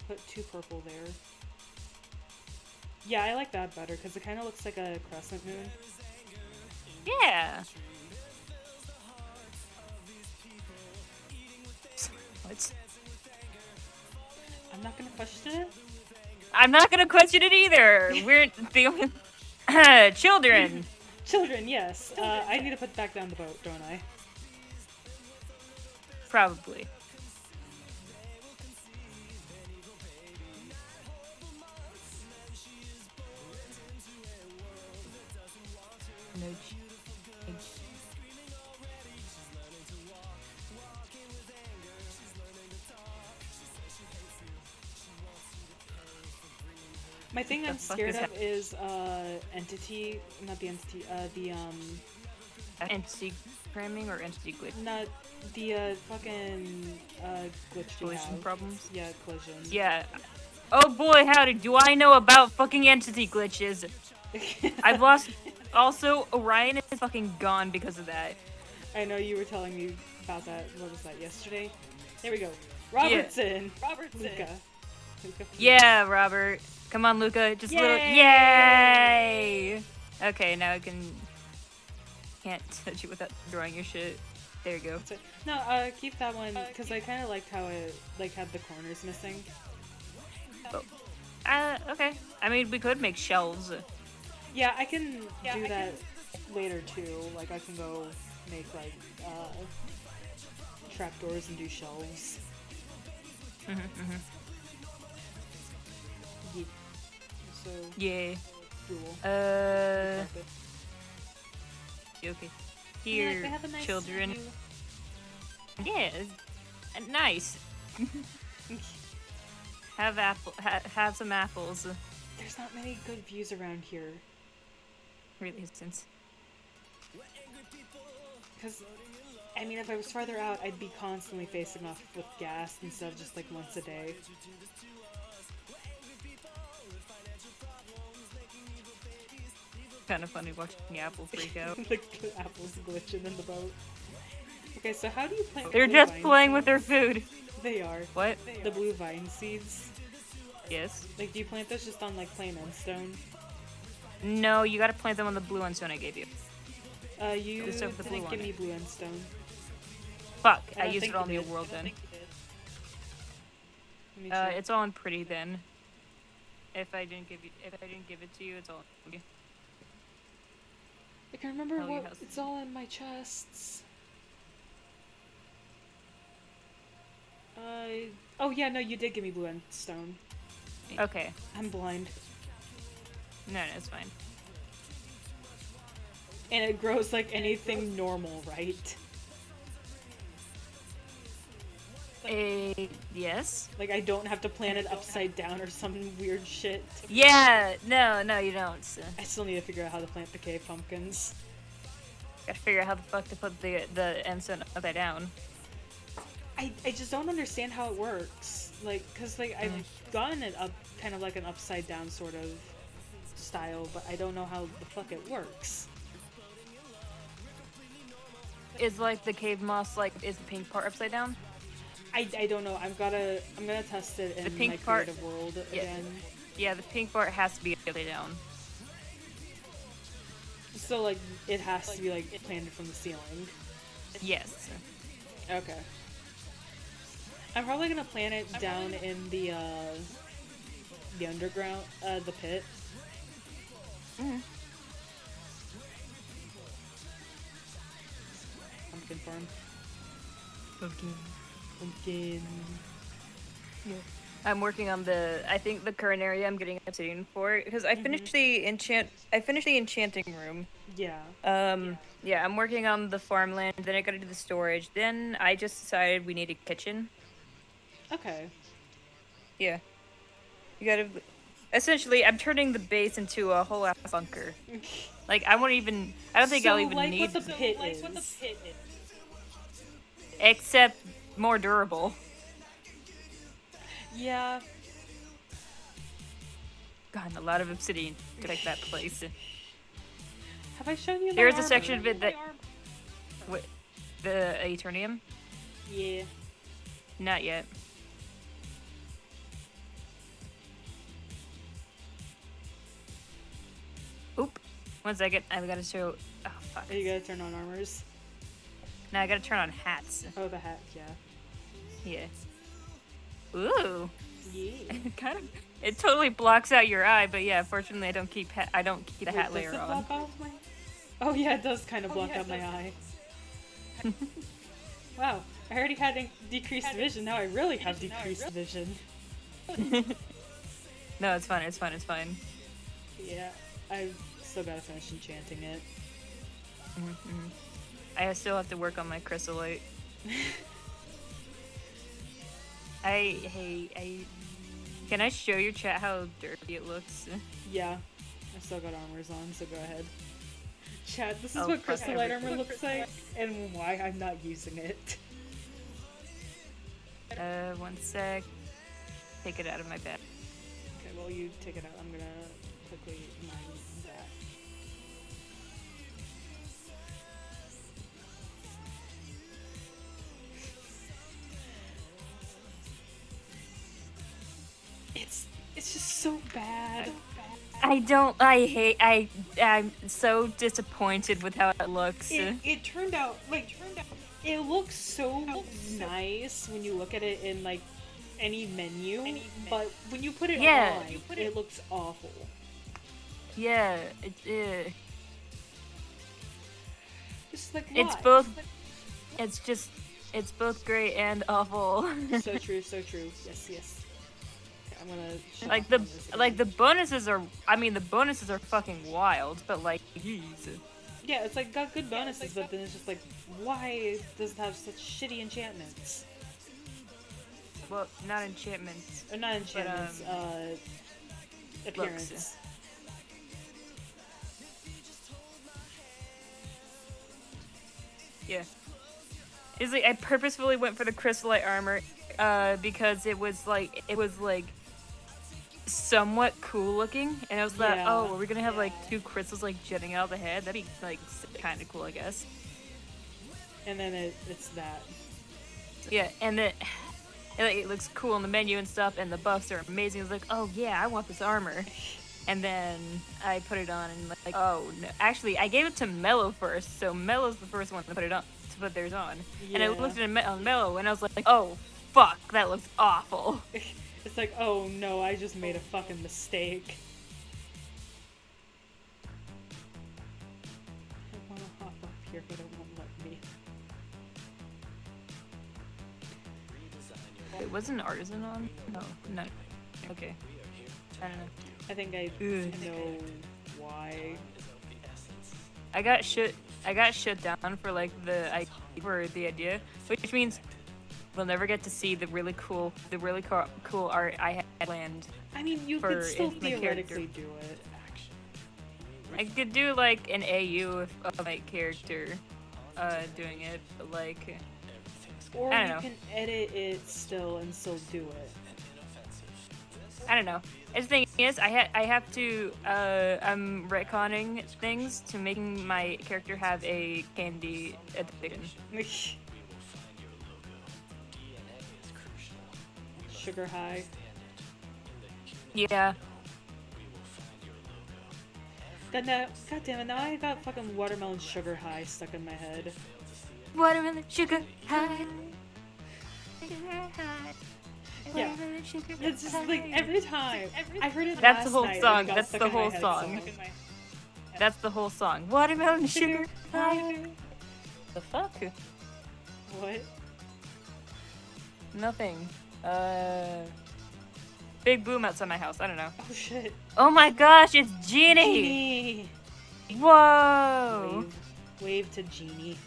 Put 2 purple there. Yeah, I like that better because it kind of looks like a crescent moon. Yeah. What? I'm not gonna question it. I'm not gonna question it either. We're the only children. Children, yes. I need to put back down the boat, don't I? Probably. No. My thing The I'm fuck scared is of that? is entity, not the entity, Entity cramming or entity glitch? not the fucking glitch you Collision have. problems? Yeah, collision. Yeah. Oh boy, howdy, do I know about fucking entity glitches? I've lost. Also, Orion is fucking gone because of that. I know you were telling me about that. What was that, yesterday? There we go. Robertson! Luca. Luca. Yeah, Robert. Come on, Luca. Just a little. Yay! Yay! Okay, now I can. Can't touch it without throwing your shit. There you go. So- No, keep that one, because I kind of liked how it, like, had the corners missing. Okay. I mean, we could make shelves. Yeah, I can do that later, too. Like, I can go make, like, trapdoors and do shelves. Yeah. So, Yeah. cool. Okay. Yeah, Here, like, they have a nice children. view. Yeah, nice. Have some apples. There's not many good views around here. Really, since. Because, I mean, if I was farther out, I'd be constantly facing off with gas instead of just, like, once a day. Kind of funny watching Apple freak out. The apples glitching in the boat. Okay, so how do you plant They're blue just vine playing with seeds? their food. They are. What? The blue vine seeds. Yes. Like, do you plant those just on, like, plain endstone? No, you gotta plant them on the blue endstone I gave you. You Just have the blue didn't on give it. me blue endstone. Fuck, I I don't used think it all in you the did. world then. Let me check. It's all in pretty then. If I didn't give it to you, it's all in you. I can remember Hell, what yes. it's all in my chests. Oh yeah, no, you did give me blue endstone. Okay. I'm blind. No, it's fine. And it grows like anything normal, right? Yes? Like, I don't have to plant it upside down or some weird shit. Yeah, no, you don't. I still need to figure out how to plant the cave pumpkins. Gotta figure out how the fuck to put the endstone upside down. I just don't understand how it works. Like, cause like I've gotten it up kind of like an upside down sort of style, but I don't know how the fuck it works. Is like the cave moss, like, is the pink part upside down? I don't know. I'm gonna test it in pink my part- creative world yeah. again. Yeah, the pink part has to be upside down. So like it has to be like planted from the ceiling. Yes. Okay. I'm probably gonna plant it down in the underground, the pit. Mm. Pumpkin farm. Pumpkin. Pumpkin. Yeah. I'm working on I think the current area I'm getting obsidian for, because I finished the enchanting room. Yeah. Yeah, I'm working on the farmland, then I gotta do the storage, then I just decided we need a kitchen. Okay. Yeah. You gotta... Essentially, I'm turning the base into a whole ass bunker. Like, I don't think I'll even need... What the pit is. Except more durable. Yeah. God, a lot of obsidian to make that place. Have I shown you my There's a armor? section of it that... The Eternium? Yeah. Not yet. Oop. 1 second. I've got to show... Oh, fuck. You gotta turn on armors. Now I gotta turn on hats. Oh, the hat, yeah. Yeah. Ooh. Yeah. Kind of... It totally blocks out your eye, but yeah, fortunately I don't keep the Wait, hat does layer it on. block off my... Oh yeah, it does kind of block out my eye. Wow, I already had decreased vision, now I really have decreased vision. No, it's fine, it's fine, it's fine. Yeah, I've still gotta finish enchanting it. Mm-hmm. I still have to work on my chrysolite. Can I show your chat how dirty it looks? Yeah, I still got armors on, so go ahead. Chat, this is Oh, what fuck crystallite armor everything. looks like, and why I'm not using it. 1 sec. Take it out of my bed. Okay, while you take it out, I'm gonna quickly mine that. It's just so bad. I'm so disappointed with how it looks. It turned out it looks so nice when you look at it in like any menu, but when you put it Yeah. on, it looks awful. Yeah, It's like it's why? both, it's both great and awful. So true, so true. Yes, yes. Okay, I'm gonna shut Like off on this again. the bonuses are, I mean, the bonuses are fucking wild, but like, jeez. Yeah, it's like got good bonuses, but then it's just like, why does it have such shitty enchantments? Well, not enchantments. Or not enchantments, appearance. Looks. Yeah. It's like I purposefully went for the crystallite armor, because it was like somewhat cool looking, and I was like, Yeah. oh, are we gonna have like 2 crystals like jutting out of the head? That'd be like kind of cool, I guess. And then it's that. Yeah, and then it looks cool in the menu and stuff, and the buffs are amazing. I was like, oh yeah, I want this armor. And then I put it on, and like, oh no. Actually, I gave it to Mello first, so Mello's the first one to put it on, to put theirs on. And I Yeah. looked at Mello, and I was like, oh fuck, that looks awful. It's like, oh no, I just made a fucking mistake. I wanna hop up here, but it won't let me. Wait, wasn't Artisan on? No, no. Okay. I don't know. I think I Ugh. know why. I got shut down for like the idea, which means we'll never get to see the really cool art I had planned. I mean, you For could still my character. theoretically do it. I could do like an AU of my character doing it, but like, Or I don't you know. can edit it still and still do it. I don't know. And the thing is, I have to I'm retconning things to making my character have a candy addiction. sugar high. Yeah. God damn it, now I got fucking watermelon sugar high stuck in my head. Watermelon sugar high. Yeah. It's just like every time. I heard it That's the last whole night and song. it got That's stuck the in my whole head song. so- That's the whole song. Watermelon sugar high. The fuck? What? Nothing. Big boom outside my house. I don't know. Oh shit. Oh my gosh, it's Genie! Genie! Whoa! Wave to Genie.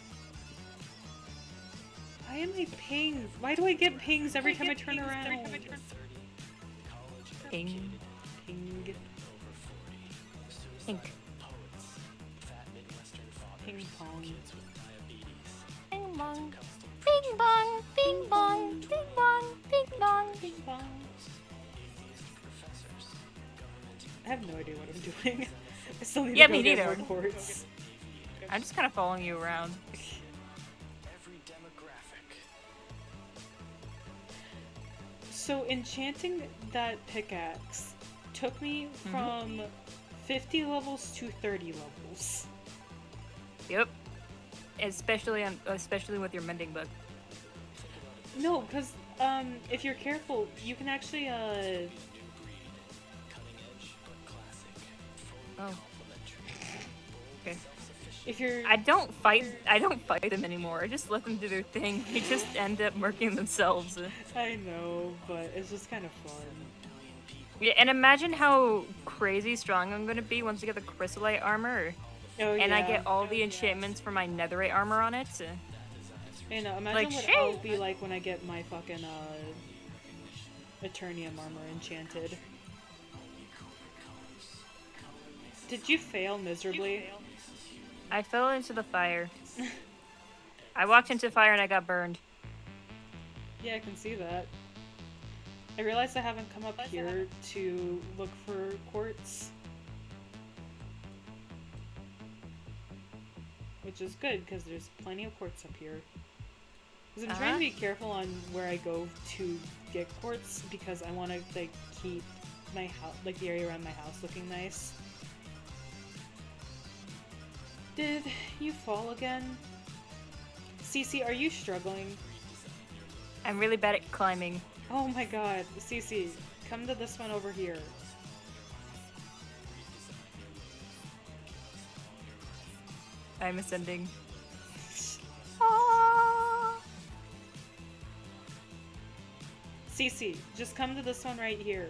Why am I pings? Why do I get pings every time I turn around? Ping. Ping. Pink. Ping pong. Bing bong. Bing bong. Bing bong. Bing bong. Bing bong. Ping pong. I have no idea what I'm doing. I still need Yeah, to me go get neither. more quartz. I'm just kind of following you around. Every demographic. So enchanting that pickaxe took me from 50 levels to 30 levels. Yep. Especially with your mending book. No, because if you're careful, you can actually Oh. Okay. if you're I don't fight them anymore. I just let them do their thing. They just end up murking themselves. I know, but it's just kind of fun. Yeah, and imagine how crazy strong I'm gonna be once I get the crystallite armor. Oh, And I yeah. get all the enchantments for my netherite armor on it. I know, imagine like, what shit. I'll be like when I get my fucking Eternium armor enchanted. Did you fail miserably? I fell into the fire. I walked into fire and I got burned. Yeah, I can see that. I realized I haven't come up here to look for quartz. Which is good, because there's plenty of quartz up here. Because I'm trying to be careful on where I go to get quartz, because I want to, like, keep my house, like, the area around my house looking nice. Did you fall again? Cece, are you struggling? I'm really bad at climbing. Oh my god, Cece, come to this one over here. I'm ascending. Cece, just come to this one right here.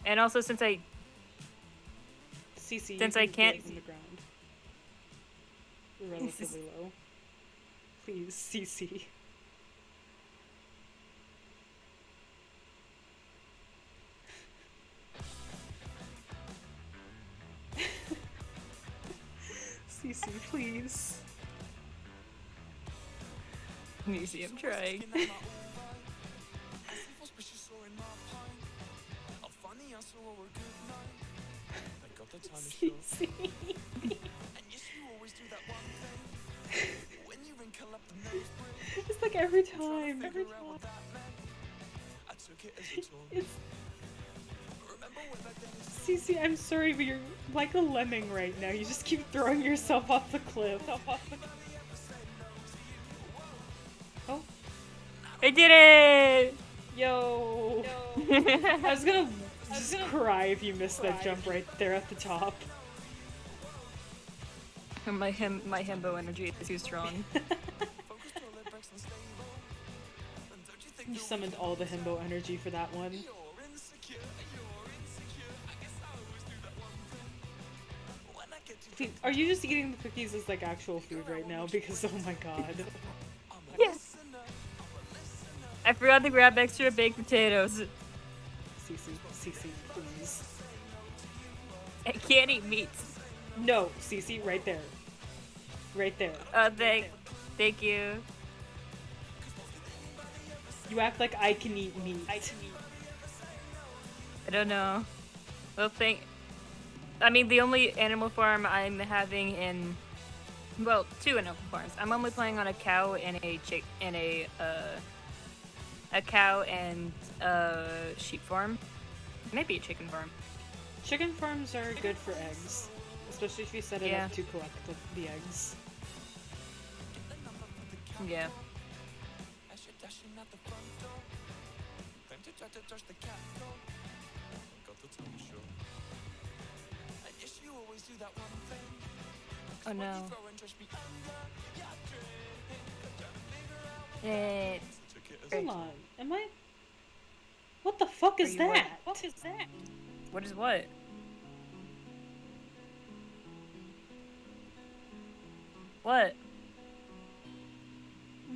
And also, since I Cece, Since you I can can't- get from the ground. You're relatively low. Please, Cece. Cece, please. museum trying. Cece. It's like every time. It's... Cece, I'm sorry, but you're like a lemming right now. You just keep throwing yourself off the cliff. Oh, I did it! yo! I was gonna just cry if you missed that jump right there at the top. My himbo energy is too strong. You summoned all the himbo energy for that one. Please, are you just eating the cookies as like actual food right now? Because oh my god. Yes. I forgot to grab extra baked potatoes. Cece, please. I can't eat meat. No, Cece, right there. Right there. Thank you. You act like I can eat meat. I don't know. Well, I mean, the only animal farm I'm having in, well, two animal farms. I'm only playing on a cow and a cow and a sheep farm, maybe a chicken farm. Chicken farms are good for eggs, especially if you set it Yeah. up to collect the eggs. Yeah. Oh no. Hold on, am I? What the fuck is you what? that? What is that? What is what? What?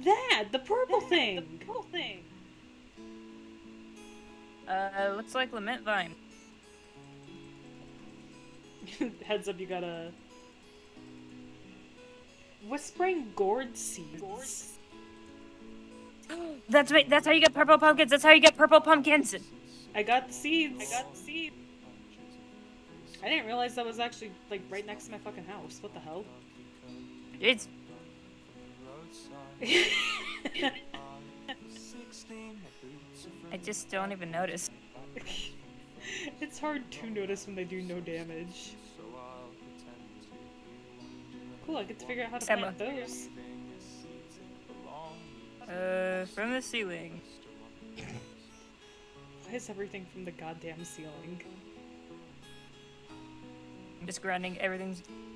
That the purple thing. The purple thing. Looks like lament vine. Heads up, you got a whispering gourd seeds. That's right. That's how you get purple pumpkins. That's how you get purple pumpkins. I got the seeds. I didn't realize that was actually like right next to my fucking house. What the hell? It's. I just don't even notice. It's hard to notice when they do no damage. Cool, I get to figure out how to plant those. From the ceiling. Why is everything from the goddamn ceiling? I'm just grinding.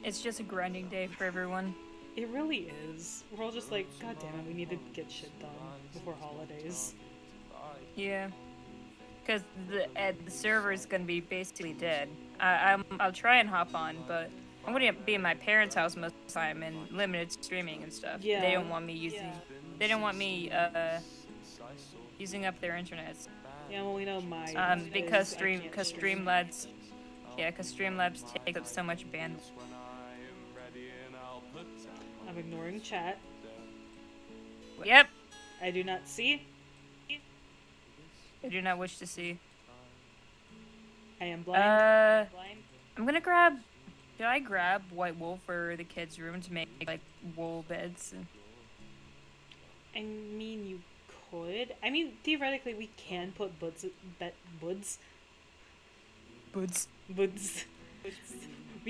It's just a grinding day for everyone. It really is. We're all just like, god damn it, we need to get shit done before holidays. Yeah. Because the server is gonna be basically dead. I'll try and hop on, but I'm gonna be in my parents' house most of the time and limited streaming and stuff. Yeah. They don't want me using. They don't want me using up their internet. Yeah, well, we know my. Because Streamlabs. Yeah, because Streamlabs takes up so much bandwidth. I'm ignoring chat. Yep. I do not see. I do not wish to see. I am blind. I'm gonna grab. Should I grab white wool for the kids' room to make like wool beds? I mean, you could. I mean, theoretically, we can put buds. We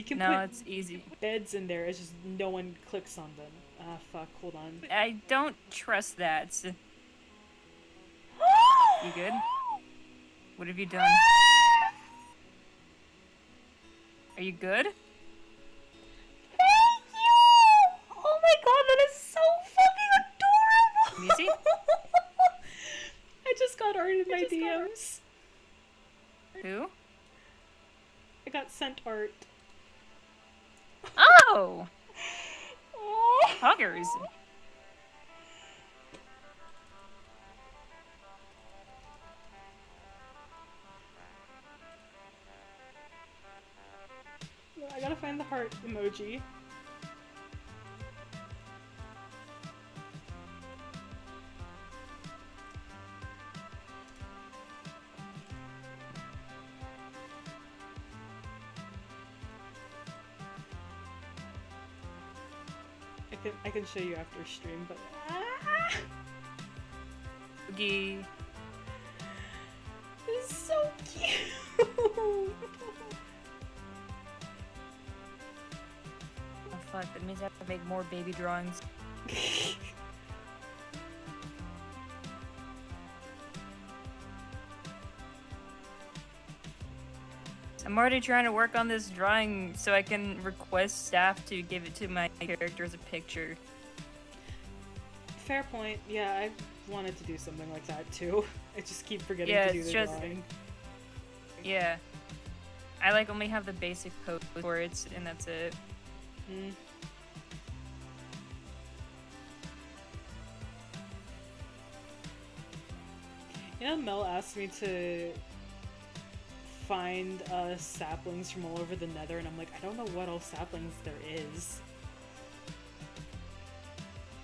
can No, put it's easy. beds in there. It's just no one clicks on them. Ah, fuck. Hold on. I don't trust that. You good? What have you done? Are you good? Thank you! Oh my god, that is so fucking adorable! Easy? I just got art in my DMs. Who? I got sent art. Oh! Oh. Huggers. I gotta find the heart emoji. I can show you after stream, but Oogie. This is so cute. Oh fuck, that means I have to make more baby drawings. I'm already trying to work on this drawing so I can request staff to give it to my character as a picture. Fair point. Yeah, I wanted to do something like that too. I just keep forgetting Yeah, to do it's the just- drawing. Yeah. I like only have the basic code for it, and that's it. Mm. You know, Mel asked me to find saplings from all over the nether, and I'm like, I don't know what all saplings there is.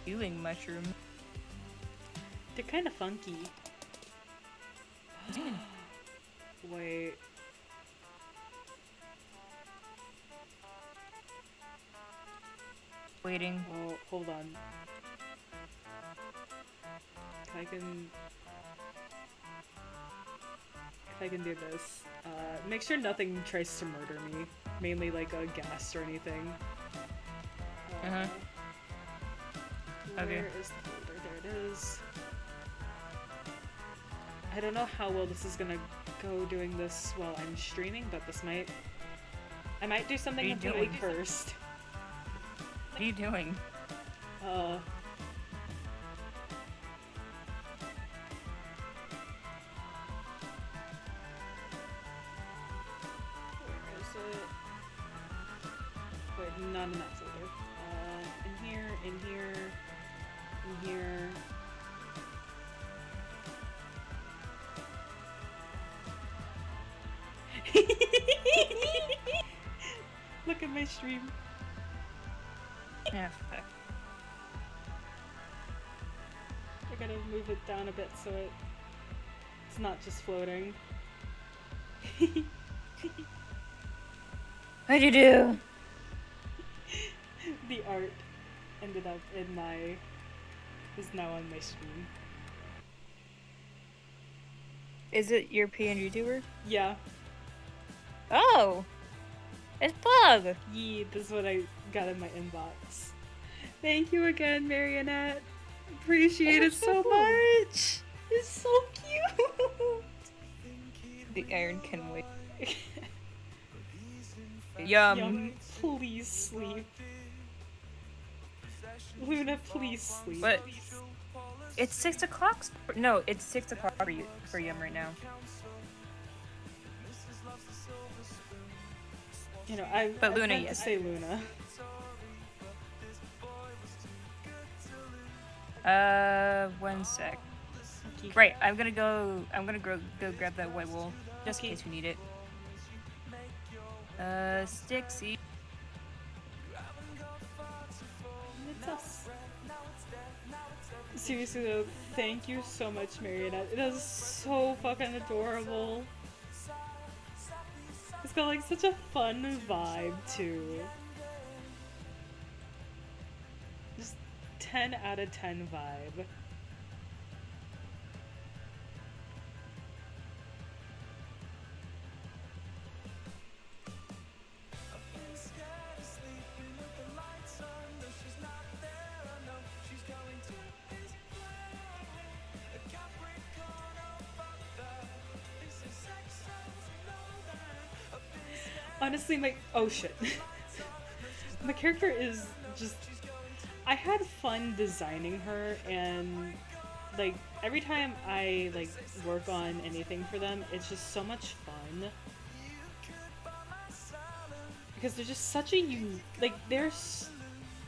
Healing mushroom. They're kind of funky. Wait. Waiting. Oh, hold on. If I can do this. Make sure nothing tries to murder me. Mainly like a ghast or anything. Uh-huh. Okay. Where is the folder? There it is. I don't know how well this is gonna go doing this while I'm streaming, but I might do something What are you completely doing? cursed. What are you doing? Where is it? Wait, not in that folder. In here, in here, in here. Look at my stream. Yeah, fuck. I gotta move it down a bit so it's not just floating. What'd you do? The art ended up is now on my stream. Is it your PNG tuber? Yeah. Oh! It's Bug! Yee, this is what I got in my inbox. Thank you again, Marionette. Appreciate it so much. It's so cute. The iron can wait. Yum. Yum, please sleep. Luna, please sleep. What? It's 6 o'clock. No, it's 6 o'clock for Yum right now. You know, But I Luna, meant yes. to say Luna. One sec. Okay. Right, I'm gonna go grab that white wool, just in case we need it. Stixie. It's us. Seriously though, thank you so much, Marionette. It is so fucking adorable. It's got like such a fun vibe too. Just 10 out of 10 vibe. Honestly, oh shit. My character is just, I had fun designing her, and like every time I like work on anything for them, it's just so much fun. Because they're just such a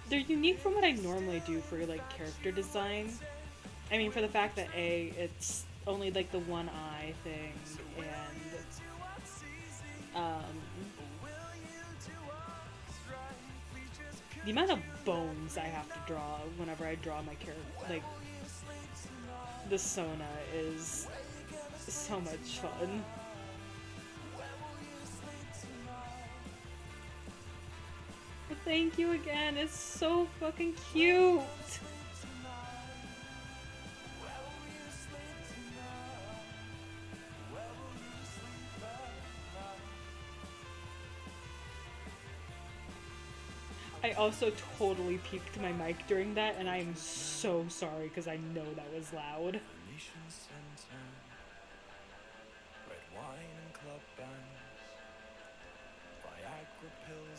they're unique from what I normally do for like character design. I mean, for the fact that it's only like the one eye thing, and the amount of bones I have to draw whenever I draw my character, like the Sona, is so much fun. But thank you again, it's so fucking cute! I also totally peaked my mic during that, and I am so sorry because I know that was loud.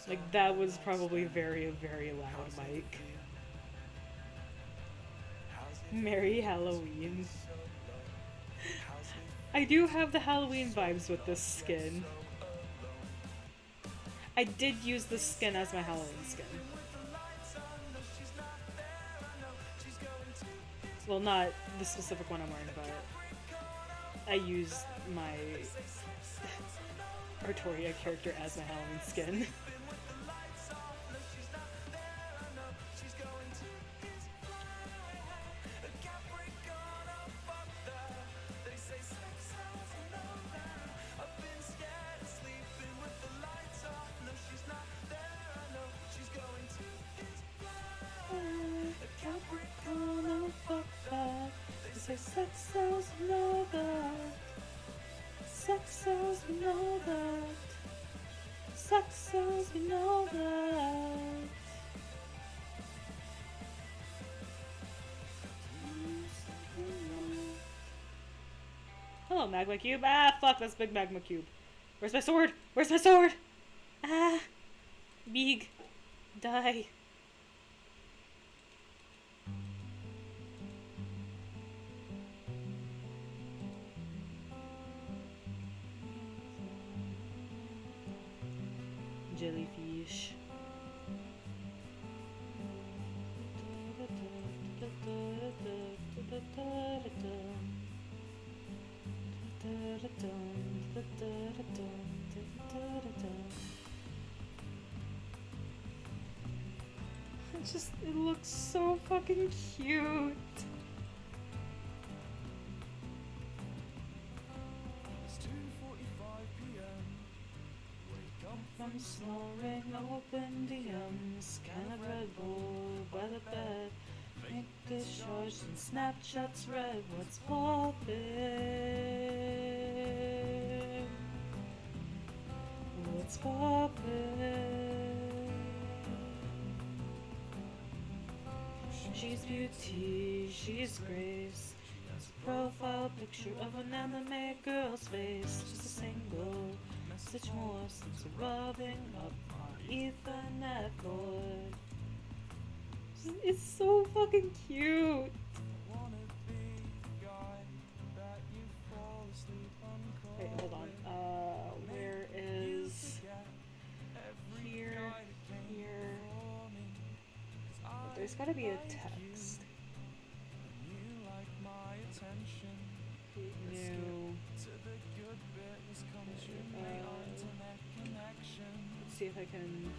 Like, that was probably very, very loud mic. Merry Halloween. I do have the Halloween vibes with this skin. I did use this skin as my Halloween skin. Well, not the specific one I'm wearing, but I used my Artoria character as my Halloween skin. Cause sex sells, we know that. Sex sells, we know that. Sex sells, we know that. Hello, magma cube. Ah, fuck, that's big magma cube. Where's my sword? Where's my sword? Ah, Beeg, die. Jellyfish. It looks so fucking cute. It's 2:45 p.m. Wake up From snoring, open DMs, can of Red Bull by the bed. Make this short and Snapchat's red. What's poppin'? What's poppin'? She's beauty, she's grace. Has a profile picture of an anime girl's face. Just a single message more since rubbing up on Ethernet cord. It's so fucking cute. Wait, hold on. Where is here? Oh, there's gotta be a text. New. Let's see if I can.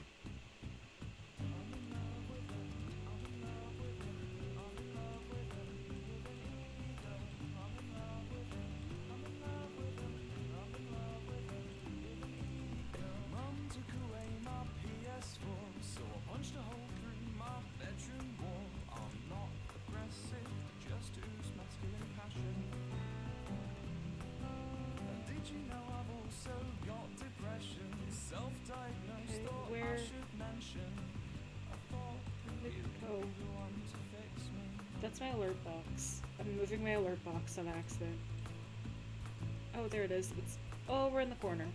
That's my alert box. I'm moving my alert box on accident. Oh, there it is. It's over in the corner.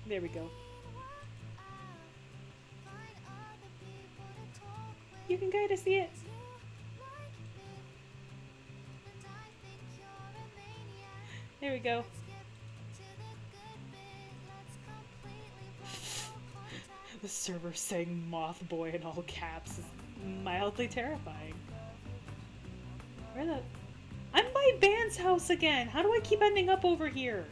There we go. You can kind of see it. There we go. The server saying Moth Boy in all caps is mildly terrifying. Where the... I'm by Ban's house again! How do I keep ending up over here?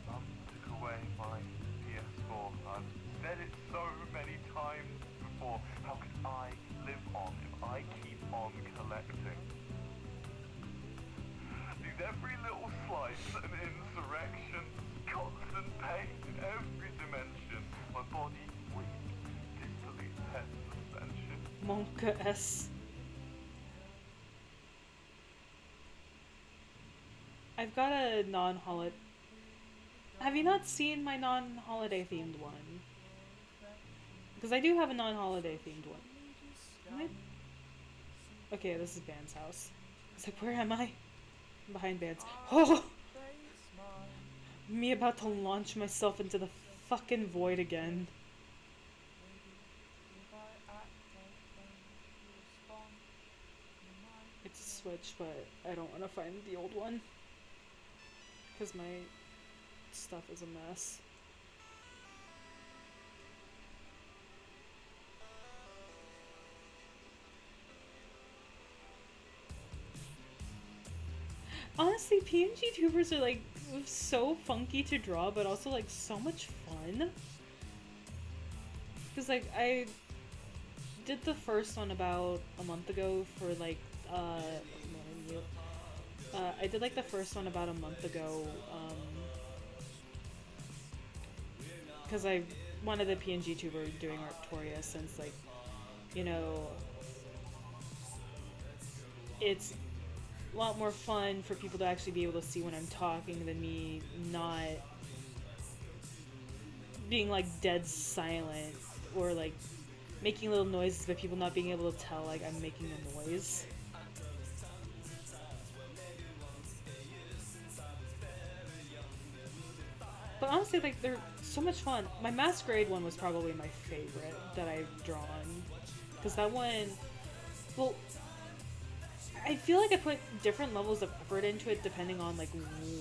Took away my PS4. I've said it so many times before. How could I live on if I keep on collecting? These every little slice an insurrection. Constant pain in every dimension. My body weak, distally head suspension. Monka S. I've got a non-holiday. Have you not seen my non-holiday themed one? Because I do have a non-holiday themed one. Am I... Okay, this is Ban's house. It's like, where am I? I'm behind Ban's. Oh! Me about to launch myself into the fucking void again. It's a Switch, but I don't want to find the old one. Because my stuff is a mess. Honestly, PNG tubers are like so funky to draw, but also like so much fun. Because like I did the first one about a month ago for like I did like the first one about a month ago because I one of the PNG tubers doing Artoria, since like, you know, it's a lot more fun for people to actually be able to see when I'm talking than me not being like dead silent or like making little noises but people not being able to tell like I'm making a noise. But honestly, like, they're so much fun. My Masquerade one was probably my favorite that I've drawn. Because that one, well, I feel like I put different levels of effort into it depending on, like,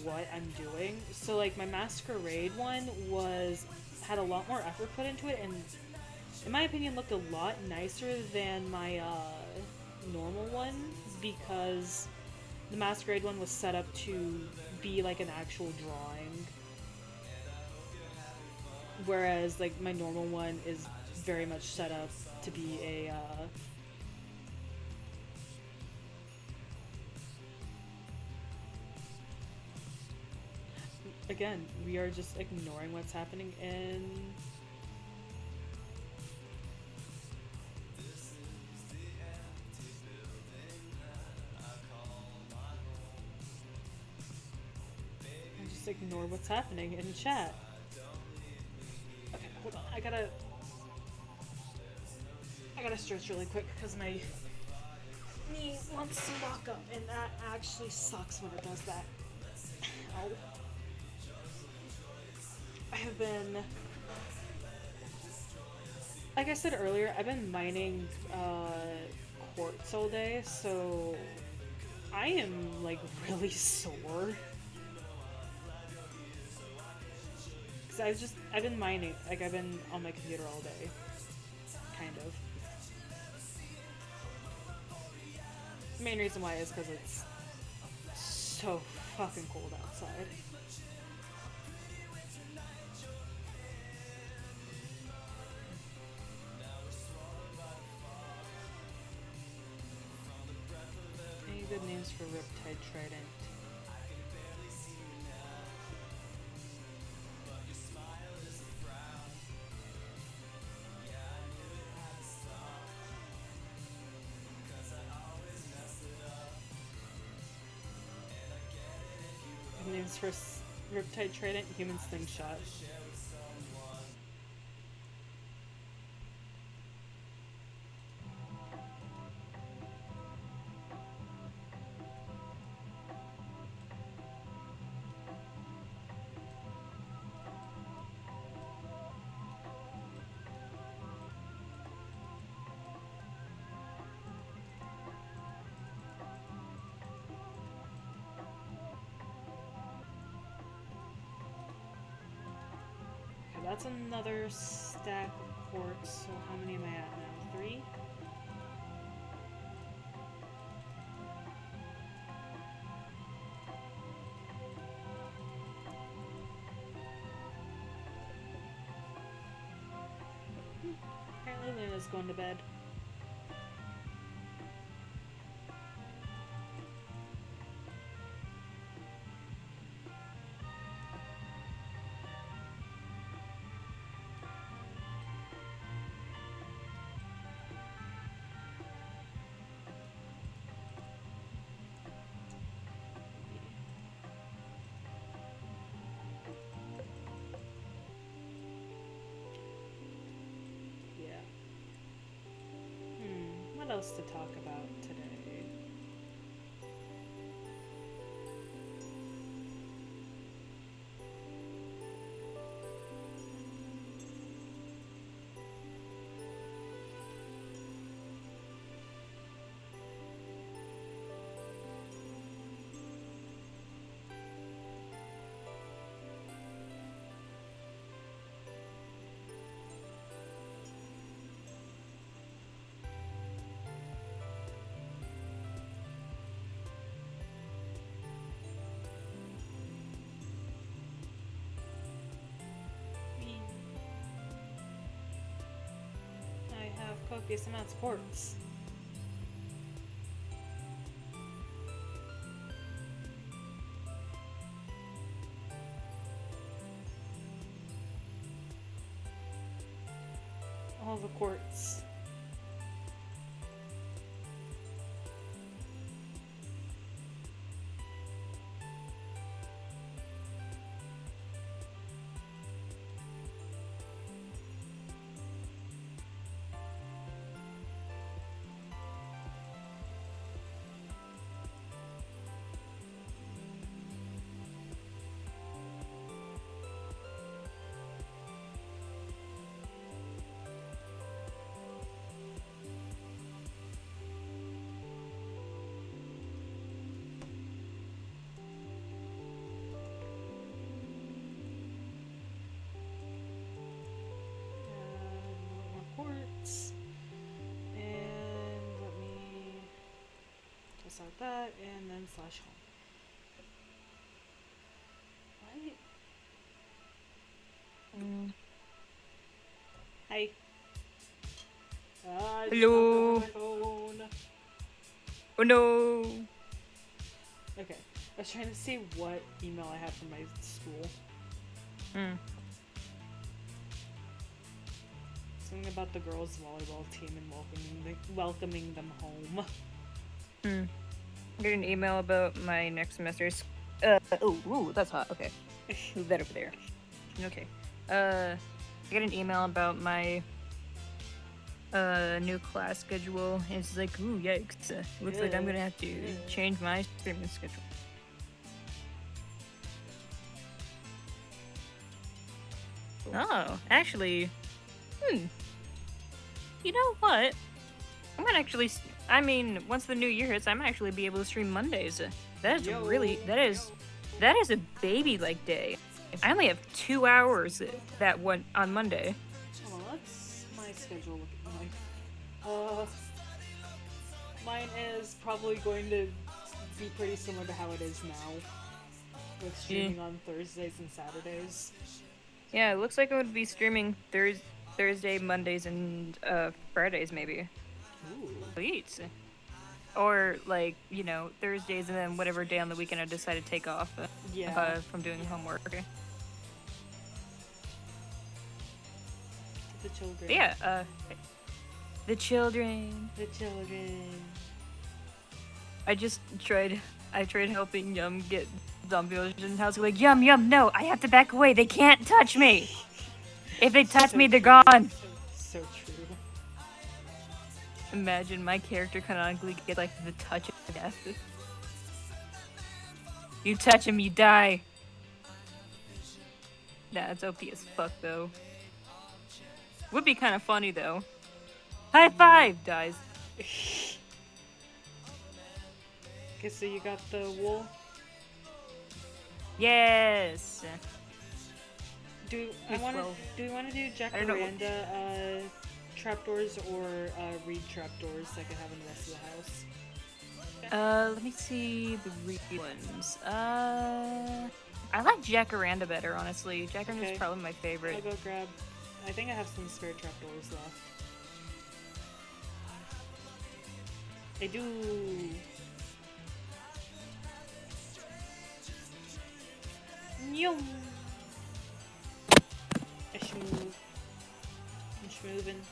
what I'm doing. So, like, my Masquerade one had a lot more effort put into it, and in my opinion looked a lot nicer than my, normal one, because the Masquerade one was set up to be, like, an actual drawing. Whereas, like, my normal one is very much set up to be a, again, we are just ignoring what's happening in... I just ignore what's happening in chat. Okay, hold on, I gotta stretch really quick because my knee wants to lock up, and that actually sucks when it does that. Ow. I have been, like I said earlier, I've been mining quartz all day, so I am like really sore. Cause I've been mining, like I've been on my computer all day, kind of. The main reason why is because it's so fucking cold outside. Any good names for Riptide Trident? Good names for Riptide Trident, Human Slingshot. That's another stack of quartz, so how many am I at now? 3? Apparently Luna's going to bed. What else to talk about today? Copious amounts of quartz. all the quartz. More quartz. And let me test out that and then slash home. What? Hi. I just Hello. knocked over my phone. Oh no. Okay. I was trying to see what email I had from my school. Hmm. Something about the girls' volleyball team and welcoming them home. Hmm. I got an email about my next semester's. Ooh, that's hot. Okay. Move that over there. Okay. I got an email about my new class schedule. And it's like, ooh, yikes. Looks like I'm gonna have to change my streaming schedule. Oh, actually, you know what? I'm gonna actually. I mean, once the new year hits, I might actually be able to stream Mondays. That is that is a baby-like day. I only have 2 hours that one on Monday. Hold on, what's my schedule looking like? Mine is probably going to be pretty similar to how it is now, with streaming on Thursdays and Saturdays. Yeah, it looks like I would be streaming Thursday, Mondays, and Fridays maybe. Ooh. Sweet. Or like, you know, Thursdays and then whatever day on the weekend I decide to take off from doing homework. The children. But yeah, the children. The children. I tried helping Yum get zombie villagers in the house. Like, Yum, no, I have to back away. They can't touch me. If they touch me, they're gone. So true. Imagine my character canonically get like the touch of death. You touch him, you die. Nah, it's OP as fuck though. Would be kind of funny though. High five, dies. Okay, so you got the wool. Yes. Do we want to do I don't know. Jacaranda trapdoors or reed trapdoors that I could have in the rest of the house? Let me see the reed ones. I like Jacaranda better, honestly. Jacaranda's Okay. probably my favorite. I'll go grab. I think I have some spare trapdoors left. I do. Yum. I schmoove. I'm schmoovin'.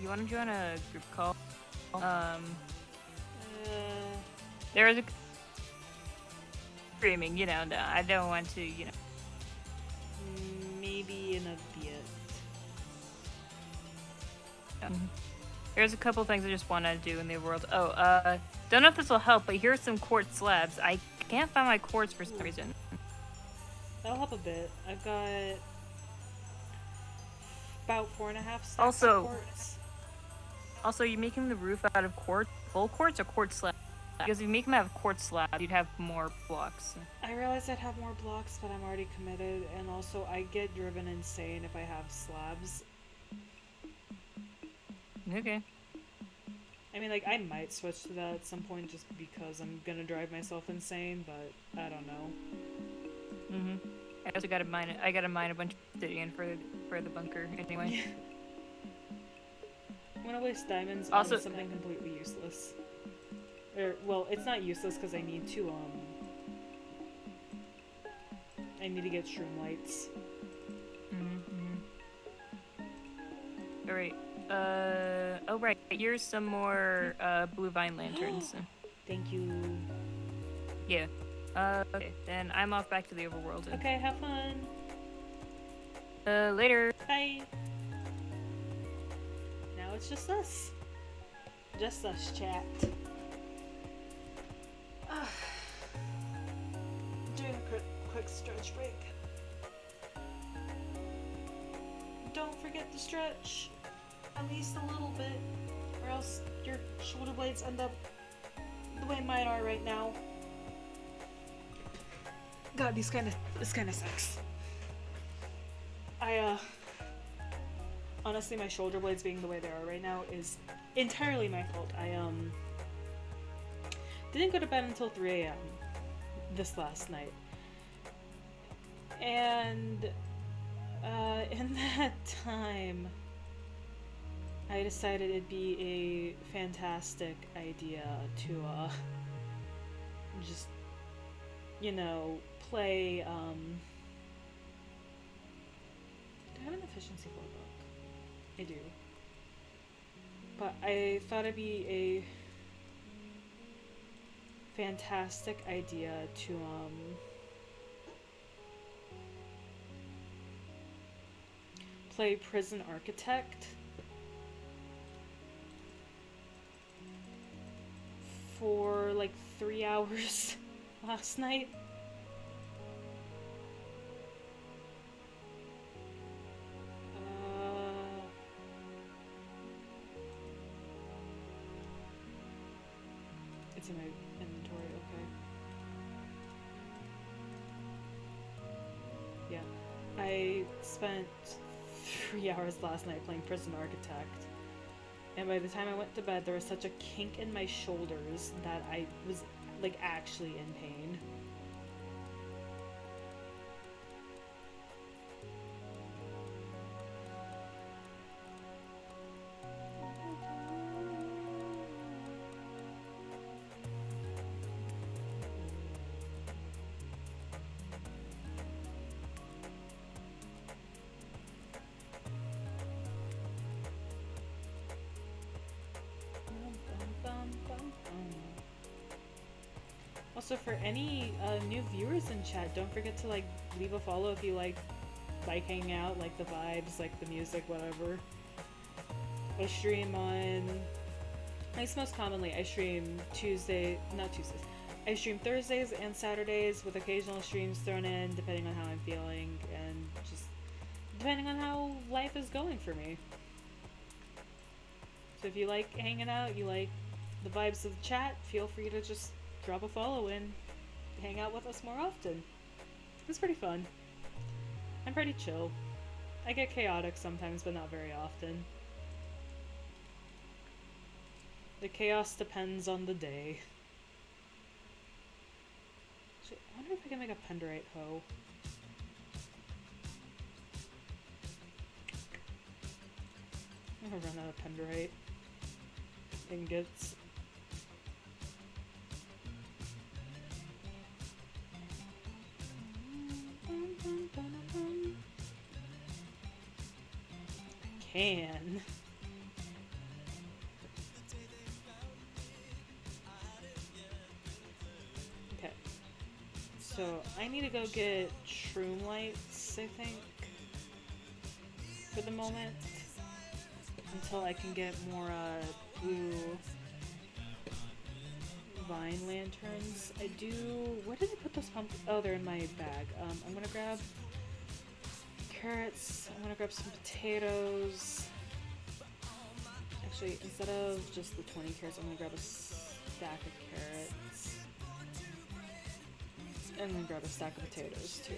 You want to join a group call? Uh, There is a streaming, you know. No, I don't want to, you know. maybe in a bit. There's a couple things I just want to do in the world. Oh, don't know if this will help, but here's some quartz slabs. I can't find my quartz for some reason. That'll help a bit. I've got about 4.5 stacks Also- of quartz. Also, you're making the roof out of quartz, full quartz or quartz slab? Because if you make them out of quartz slab, you'd have more blocks. I realized I'd have more blocks, but I'm already committed, and also I get driven insane if I have slabs. Okay. I mean, like, I might switch to that at some point just because I'm gonna drive myself insane, but I don't know. I also gotta mine it. I gotta mine a bunch of obsidian for the bunker anyway. I'm gonna waste diamonds Also- on something completely useless. Well, it's not useless because I need to, I need to get shroom lights. All right. Oh right. Here's some more blue vine lanterns. Thank you. Yeah. Okay. Then I'm off back to the overworld. Okay, have fun. Later. Bye. Now it's just us. Just us, chat. Doing a quick stretch break. Don't forget to stretch. At least a little bit. Or else your shoulder blades end up the way mine are right now. God, this kind of sucks. Honestly, my shoulder blades being the way they are right now is entirely my fault. I didn't go to bed until 3 a.m. this last night. And in that time, I decided it'd be a fantastic idea to just, you know, play do I have an efficiency for book? I do. But I thought it'd be a fantastic idea to play Prison Architect for like 3 hours last night. It's in my inventory, okay. Yeah. I spent 3 hours last night playing Prison Architect. And by the time I went to bed, there was such a kink in my shoulders that I was, like, actually in pain. Also, for any new viewers in chat, don't forget to like leave a follow if you like hanging out, like the vibes, like the music, whatever. I stream on, I guess most commonly I stream I stream Thursdays and Saturdays with occasional streams thrown in depending on how I'm feeling and just depending on how life is going for me. So if you like hanging out, you like the vibes of the chat, feel free to just drop a follow in, hang out with us more often. It's pretty fun. I'm pretty chill. I get chaotic sometimes, but not very often. The chaos depends on the day. Actually, I wonder if I can make a penderite hoe. I'm gonna run out of penderite ingots. Can. Okay. So I need to go get shroom lights, I think, for the moment, until I can get more blue vine lanterns. I do. Where did I put those pumpkins? Oh, they're in my bag. I'm gonna grab carrots. I'm gonna grab some potatoes. Actually, instead of just the 20 carrots, I'm gonna grab a stack of carrots. And then grab a stack of potatoes too.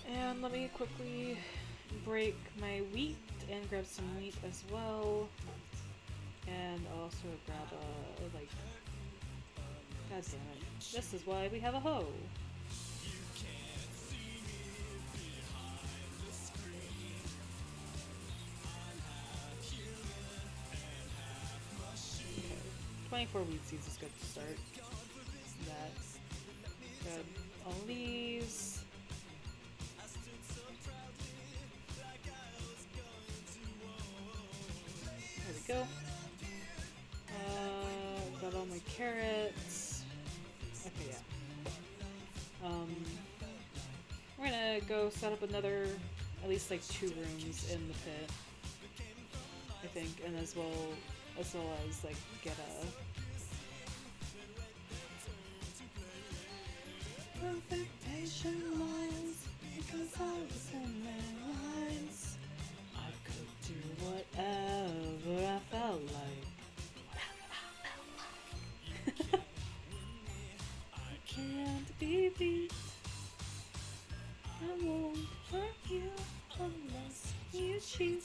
And let me quickly break my wheat and grab some wheat as well. And I'll also grab a, like, god damn it. This is why we have a hoe. Okay. 24 wheat seeds is good to start. That. Grab all these. go. Got all my carrots. Okay, yeah. We're gonna go set up another, at least like 2 rooms in the pit, I think, and as well as like get a perfect patient lines because I was in their lines. I could do whatever I felt like. I can't be beat. I won't hurt you unless you cheat.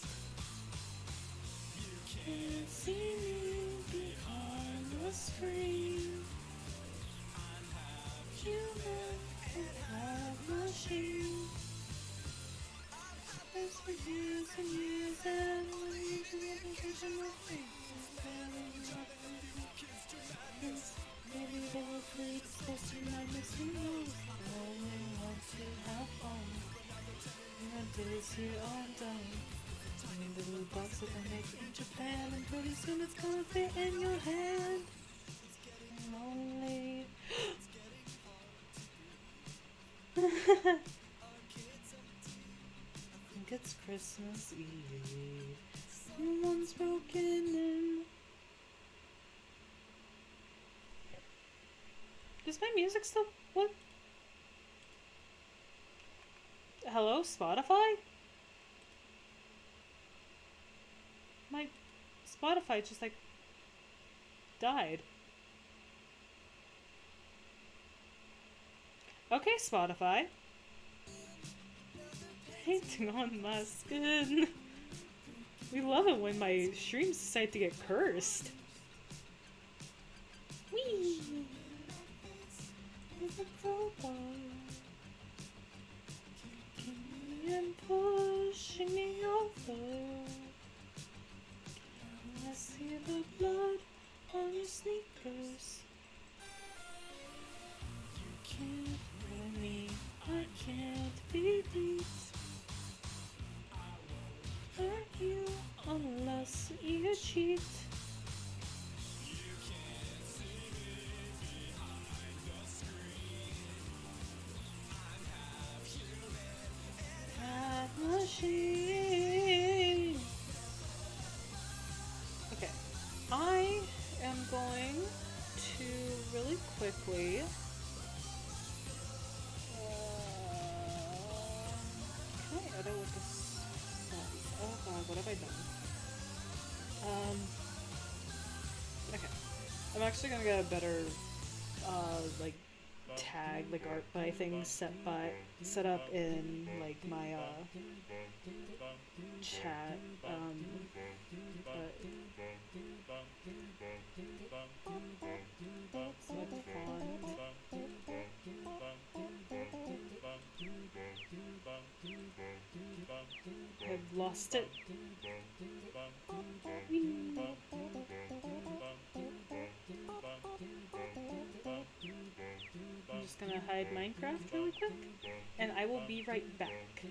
You can't see me behind the screen. Human can have machine. It's for years and years, and when you do the application of things, maybe they will play the best in my missing rules. I only want to have fun. Your days here are done. In the little box that I make in Japan, and pretty soon it's gonna fit in your hand. Lonely. I think it's Christmas Eve. Someone's broken in. Is my music still? What? Hello, Spotify? My Spotify just like died. Okay, Spotify. Painting on my skin. We love it when my streams decide to get cursed. Whee! With a crowbar, kicking me and pushing me over. I see the blood on your sneakers. You can't hurt me, I can't be beat. I won't hurt you unless you cheat. Machine. Okay, I am going to really quickly. Can I edit with this? Oh god, what have I done? Okay, I'm actually gonna get a better, like tag, like art by things set up in like my chat, but I've lost it. I'm just gonna hide Minecraft really quick, and I will be right back.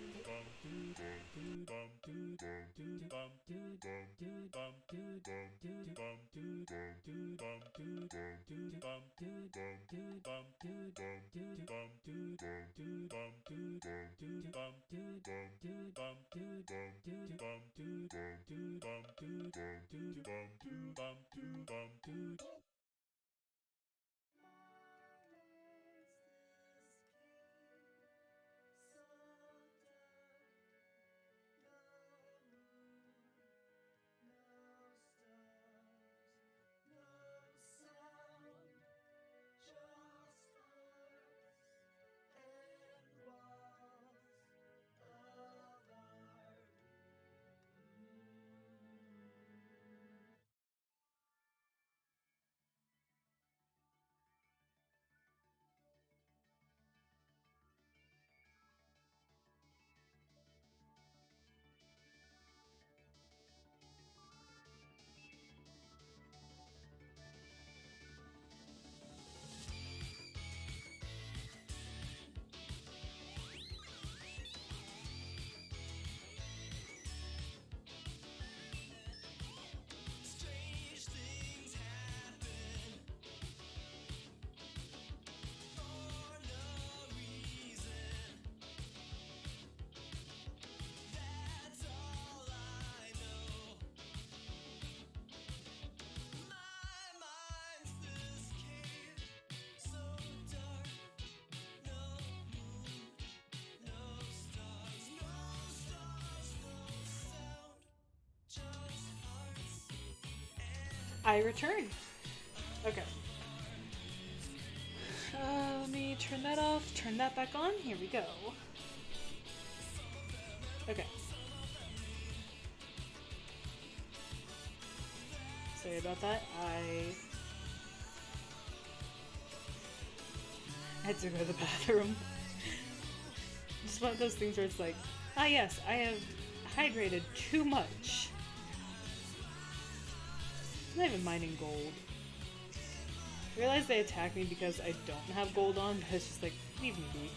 I return. Okay. Let me turn that off, turn that back on. Here we go. Okay. Sorry about that. I had to go to the bathroom. Just one of those things where it's like, ah yes, I have hydrated too much. I'm not even mining gold. I realize they attack me because I don't have gold on, but it's just like, leave me be.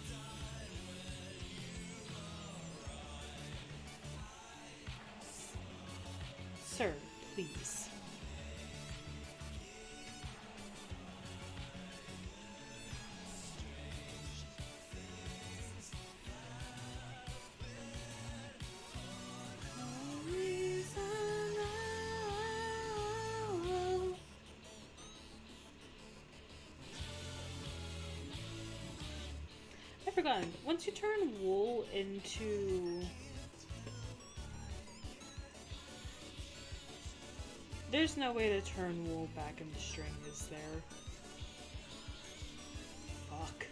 Sir, please. I've forgotten. Once you turn wool into... There's no way to turn wool back into string, is there? Fuck.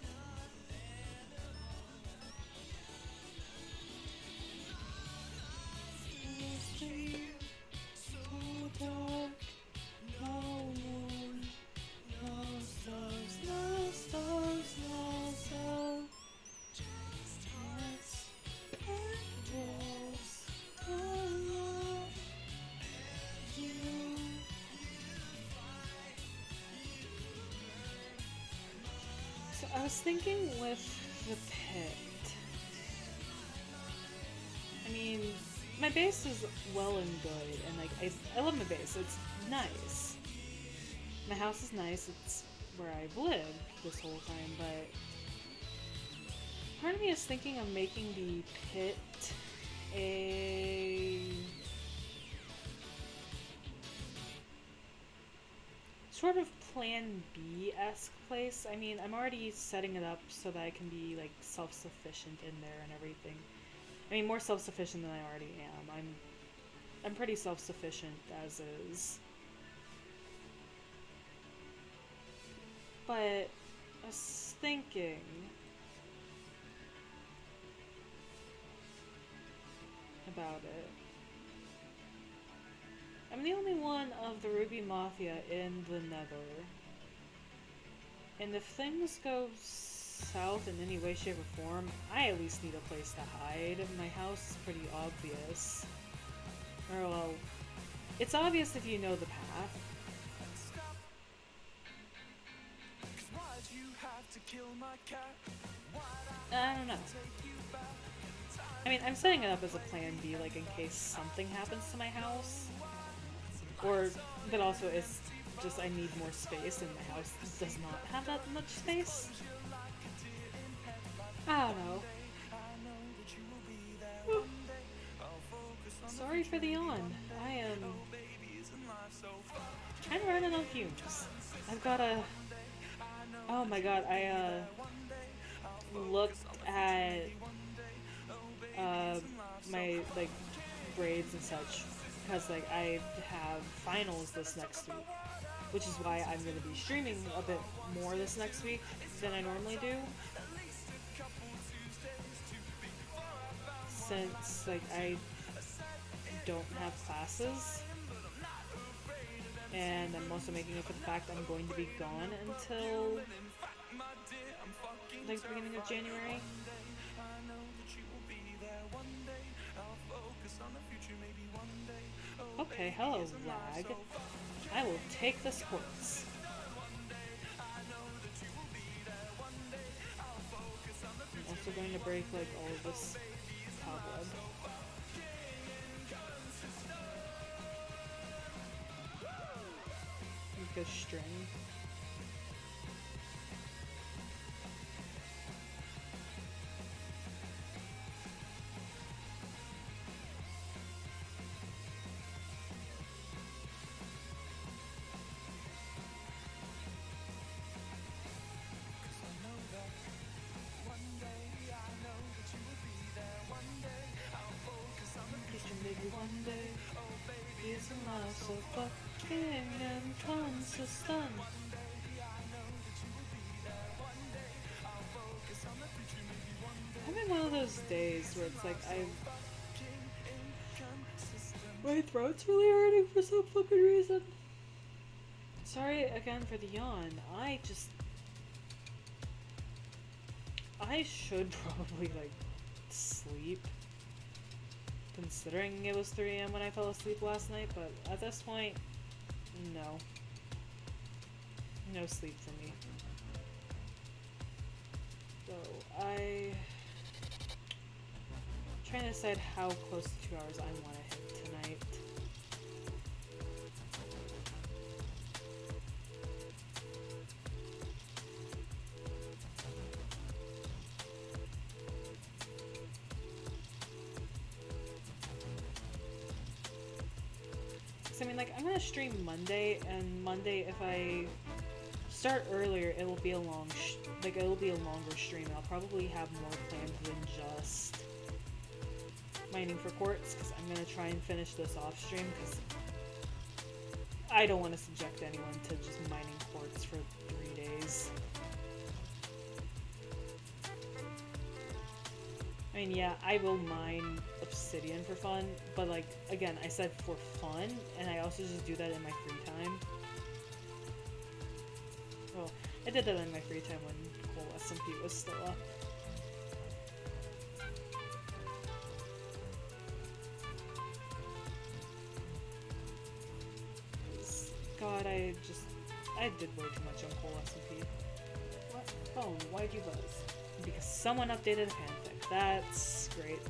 So I was thinking with the pit. I mean, my base is well and good, and like I love my base. It's nice. My house is nice. It's where I've lived this whole time, but part of me is thinking of making the pit a sort of plan B-esque place. I mean, I'm already setting it up so that I can be like self-sufficient in there and everything. I mean, more self-sufficient than I already am. I'm pretty self-sufficient as is. But I was thinking about it. I'm the only one of the Ruby Mafia in the Nether. And if things go south in any way, shape, or form, I at least need a place to hide. My house is pretty obvious. Or, well, it's obvious if you know the path. I don't know. I mean, I'm setting it up as a plan B, like in case something happens to my house. Or, but also it's just I need more space and my house does not have that much space. I don't know. Whew. Sorry for the yawn. I am kind of running on fumes. I've got a... Oh my god, I looked at my like grades and such because like I have finals this next week, which is why I'm going to be streaming a bit more this next week than I normally do, since like I don't have classes, and I'm also making up for the fact I'm going to be gone until like the beginning of January. Okay, hello, lag. I will take the sports. I'm also going to break like all of this cobweb. Make a string. Maybe one day, isn't life so fucking so stunned. I'm having one of those days where it's like my throat's really hurting for some fucking reason. Sorry again for the yawn. I should probably, like, sleep. Considering it was 3 a.m. when I fell asleep last night, but at this point, no. No sleep for me. So, trying to decide how close to 2 hours I want to hit tonight. I mean, like, I'm gonna stream Monday, and Monday, if I start earlier, it'll be a longer stream. I'll probably have more planned than just mining for quartz, because I'm gonna try and finish this off stream, because I don't want to subject anyone to just mining quartz for 3 days. I mean, yeah, I will mine obsidian for fun, but, like, again, I said for fun, and I also just do that in my free time. Well, I did that in my free time when Coal SMP was still up. God, I did way too much on Coal SMP. What? Phone, why'd you buzz? Because someone updated a fanfic. That's great.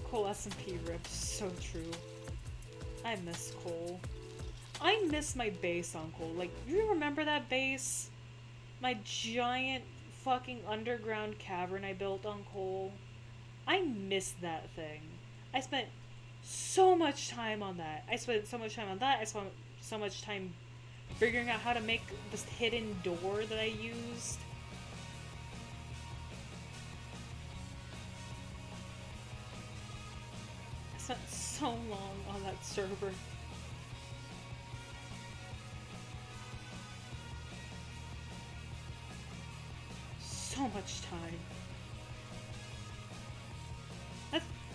Cole SMP rips, so true. I miss Cole. I miss my base on Cole. Like, do you remember that base? My giant fucking underground cavern I built on Cole? I miss that thing. I spent so much time on that. I spent so much time figuring out how to make this hidden door that I used. I spent so long on that server. So much time.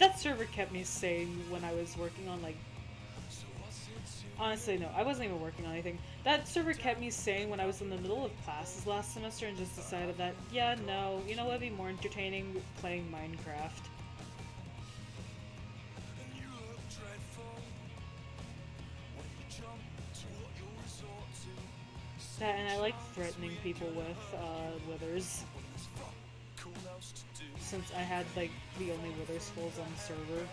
That server kept me sane when I was working on, like... Honestly, no, I wasn't even working on anything. That server kept me sane when I was in the middle of classes last semester and just decided that, yeah, no, you know what would be more entertaining? Playing Minecraft. That, and I like threatening people with withers. Since I had, like, the only wither skulls on the server.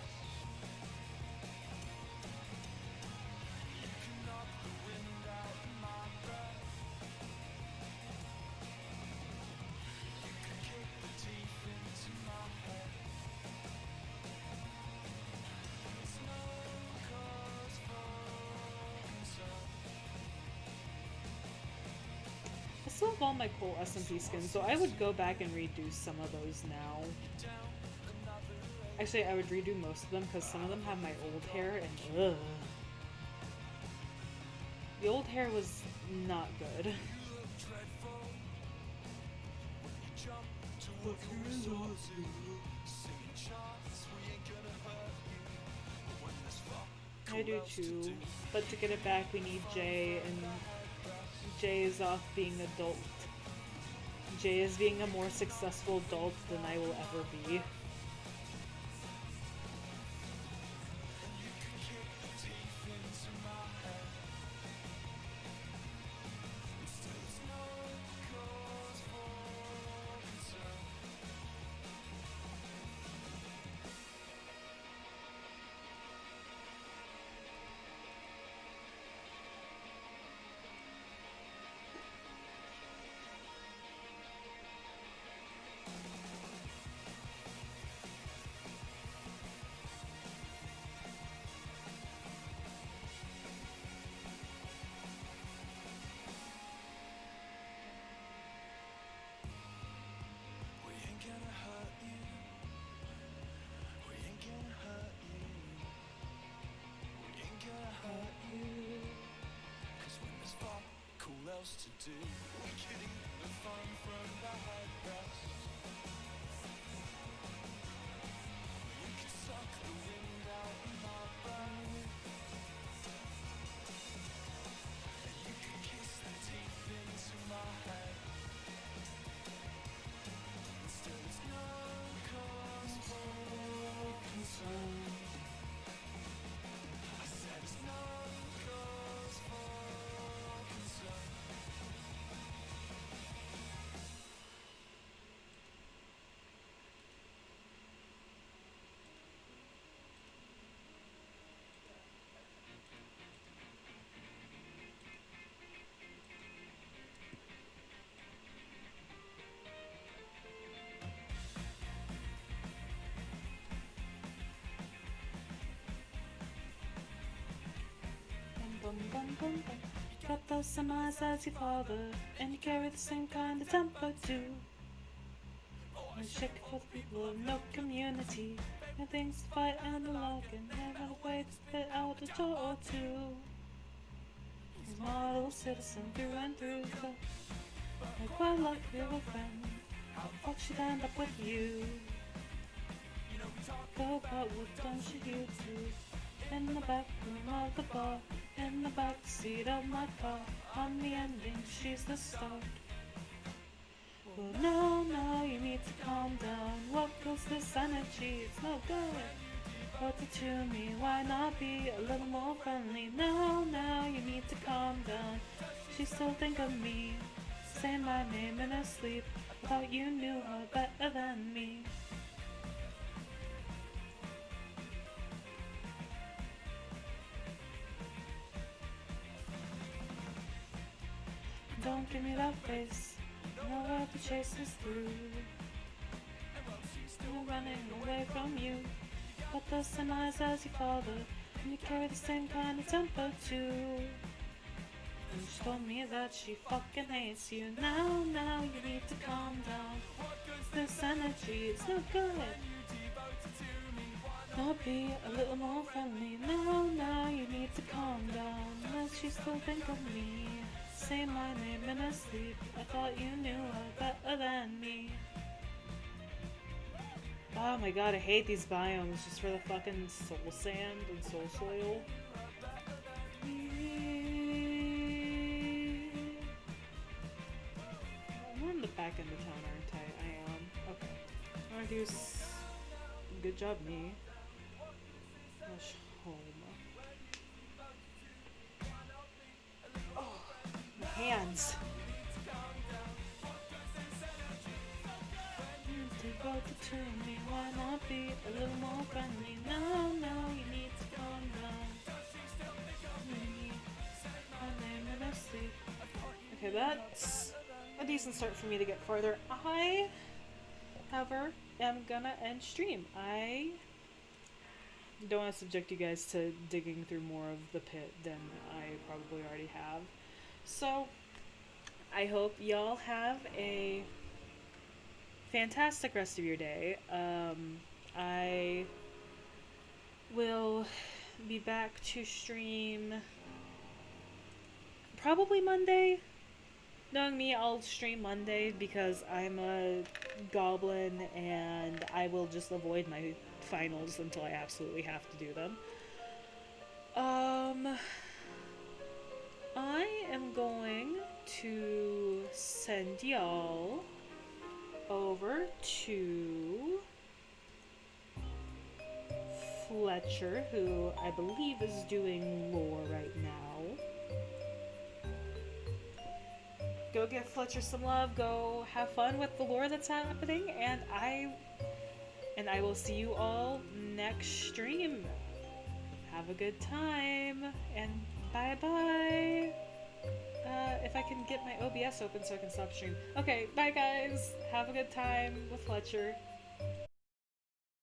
I still have all my cool SMP skins, so I would go back and redo some of those now. Actually, I would redo most of them because some of them have my old hair and ugh. The old hair was not good. I do too, but to get it back we need Jay, and Jay is off being adult. Jay is being a more successful adult than I will ever be. Bum, bum, bum, bum. Got those same eyes as your father, and you carry the same kind of temper too. And shake for the people of no community, and things to fight and the log, and never a way to spit out a door or two. He's a model citizen through and through, so I quite like your friend. How the fuck she'd end up with you? Go about what don't you do? In the back room of the bar, in the back seat of my car. On the ending, she's the start. Well, no, you need to calm down. What goes this energy? It's no good. What's it to me? Why not be a little more friendly? No, you need to calm down. She still think of me. Say my name in her sleep. I thought you knew her better than me. Don't give me that face. Know where the chase is through. Still running away from you. Got the same eyes as your father, and you carry the same kind of temper too. And she told me that she fucking hates you. Now you need to calm down. This energy is no good. No, be a little more friendly. Now you need to calm down. Does she still think of me? Say my name in her sleep. I thought you knew her better than me. Oh my god, I hate these biomes just for the fucking soul sand and soul soil. I'm on the back end of town, aren't I? I am. Okay. Argus. Good job, me. Rush home. Oh, my hands. Devote it to me, why not be a little more friendly? No, you need to calm down. My name in her sleep. Okay, that's a decent start for me to get farther. I, however, am gonna end stream. I don't want to subject you guys to digging through more of the pit than I probably already have. So, I hope y'all have a fantastic rest of your day. I will be back to stream probably Monday. Knowing me, I'll stream Monday because I'm a goblin and I will just avoid my finals until I absolutely have to do them. I am going to send y'all over to Fletcher, who I believe is doing lore right now. Go give Fletcher some love, go have fun with the lore that's happening, and I will see you all next stream. Have a good time, and bye-bye. If I can get my OBS open so I can stop stream. Okay, bye guys. Have a good time with Fletcher.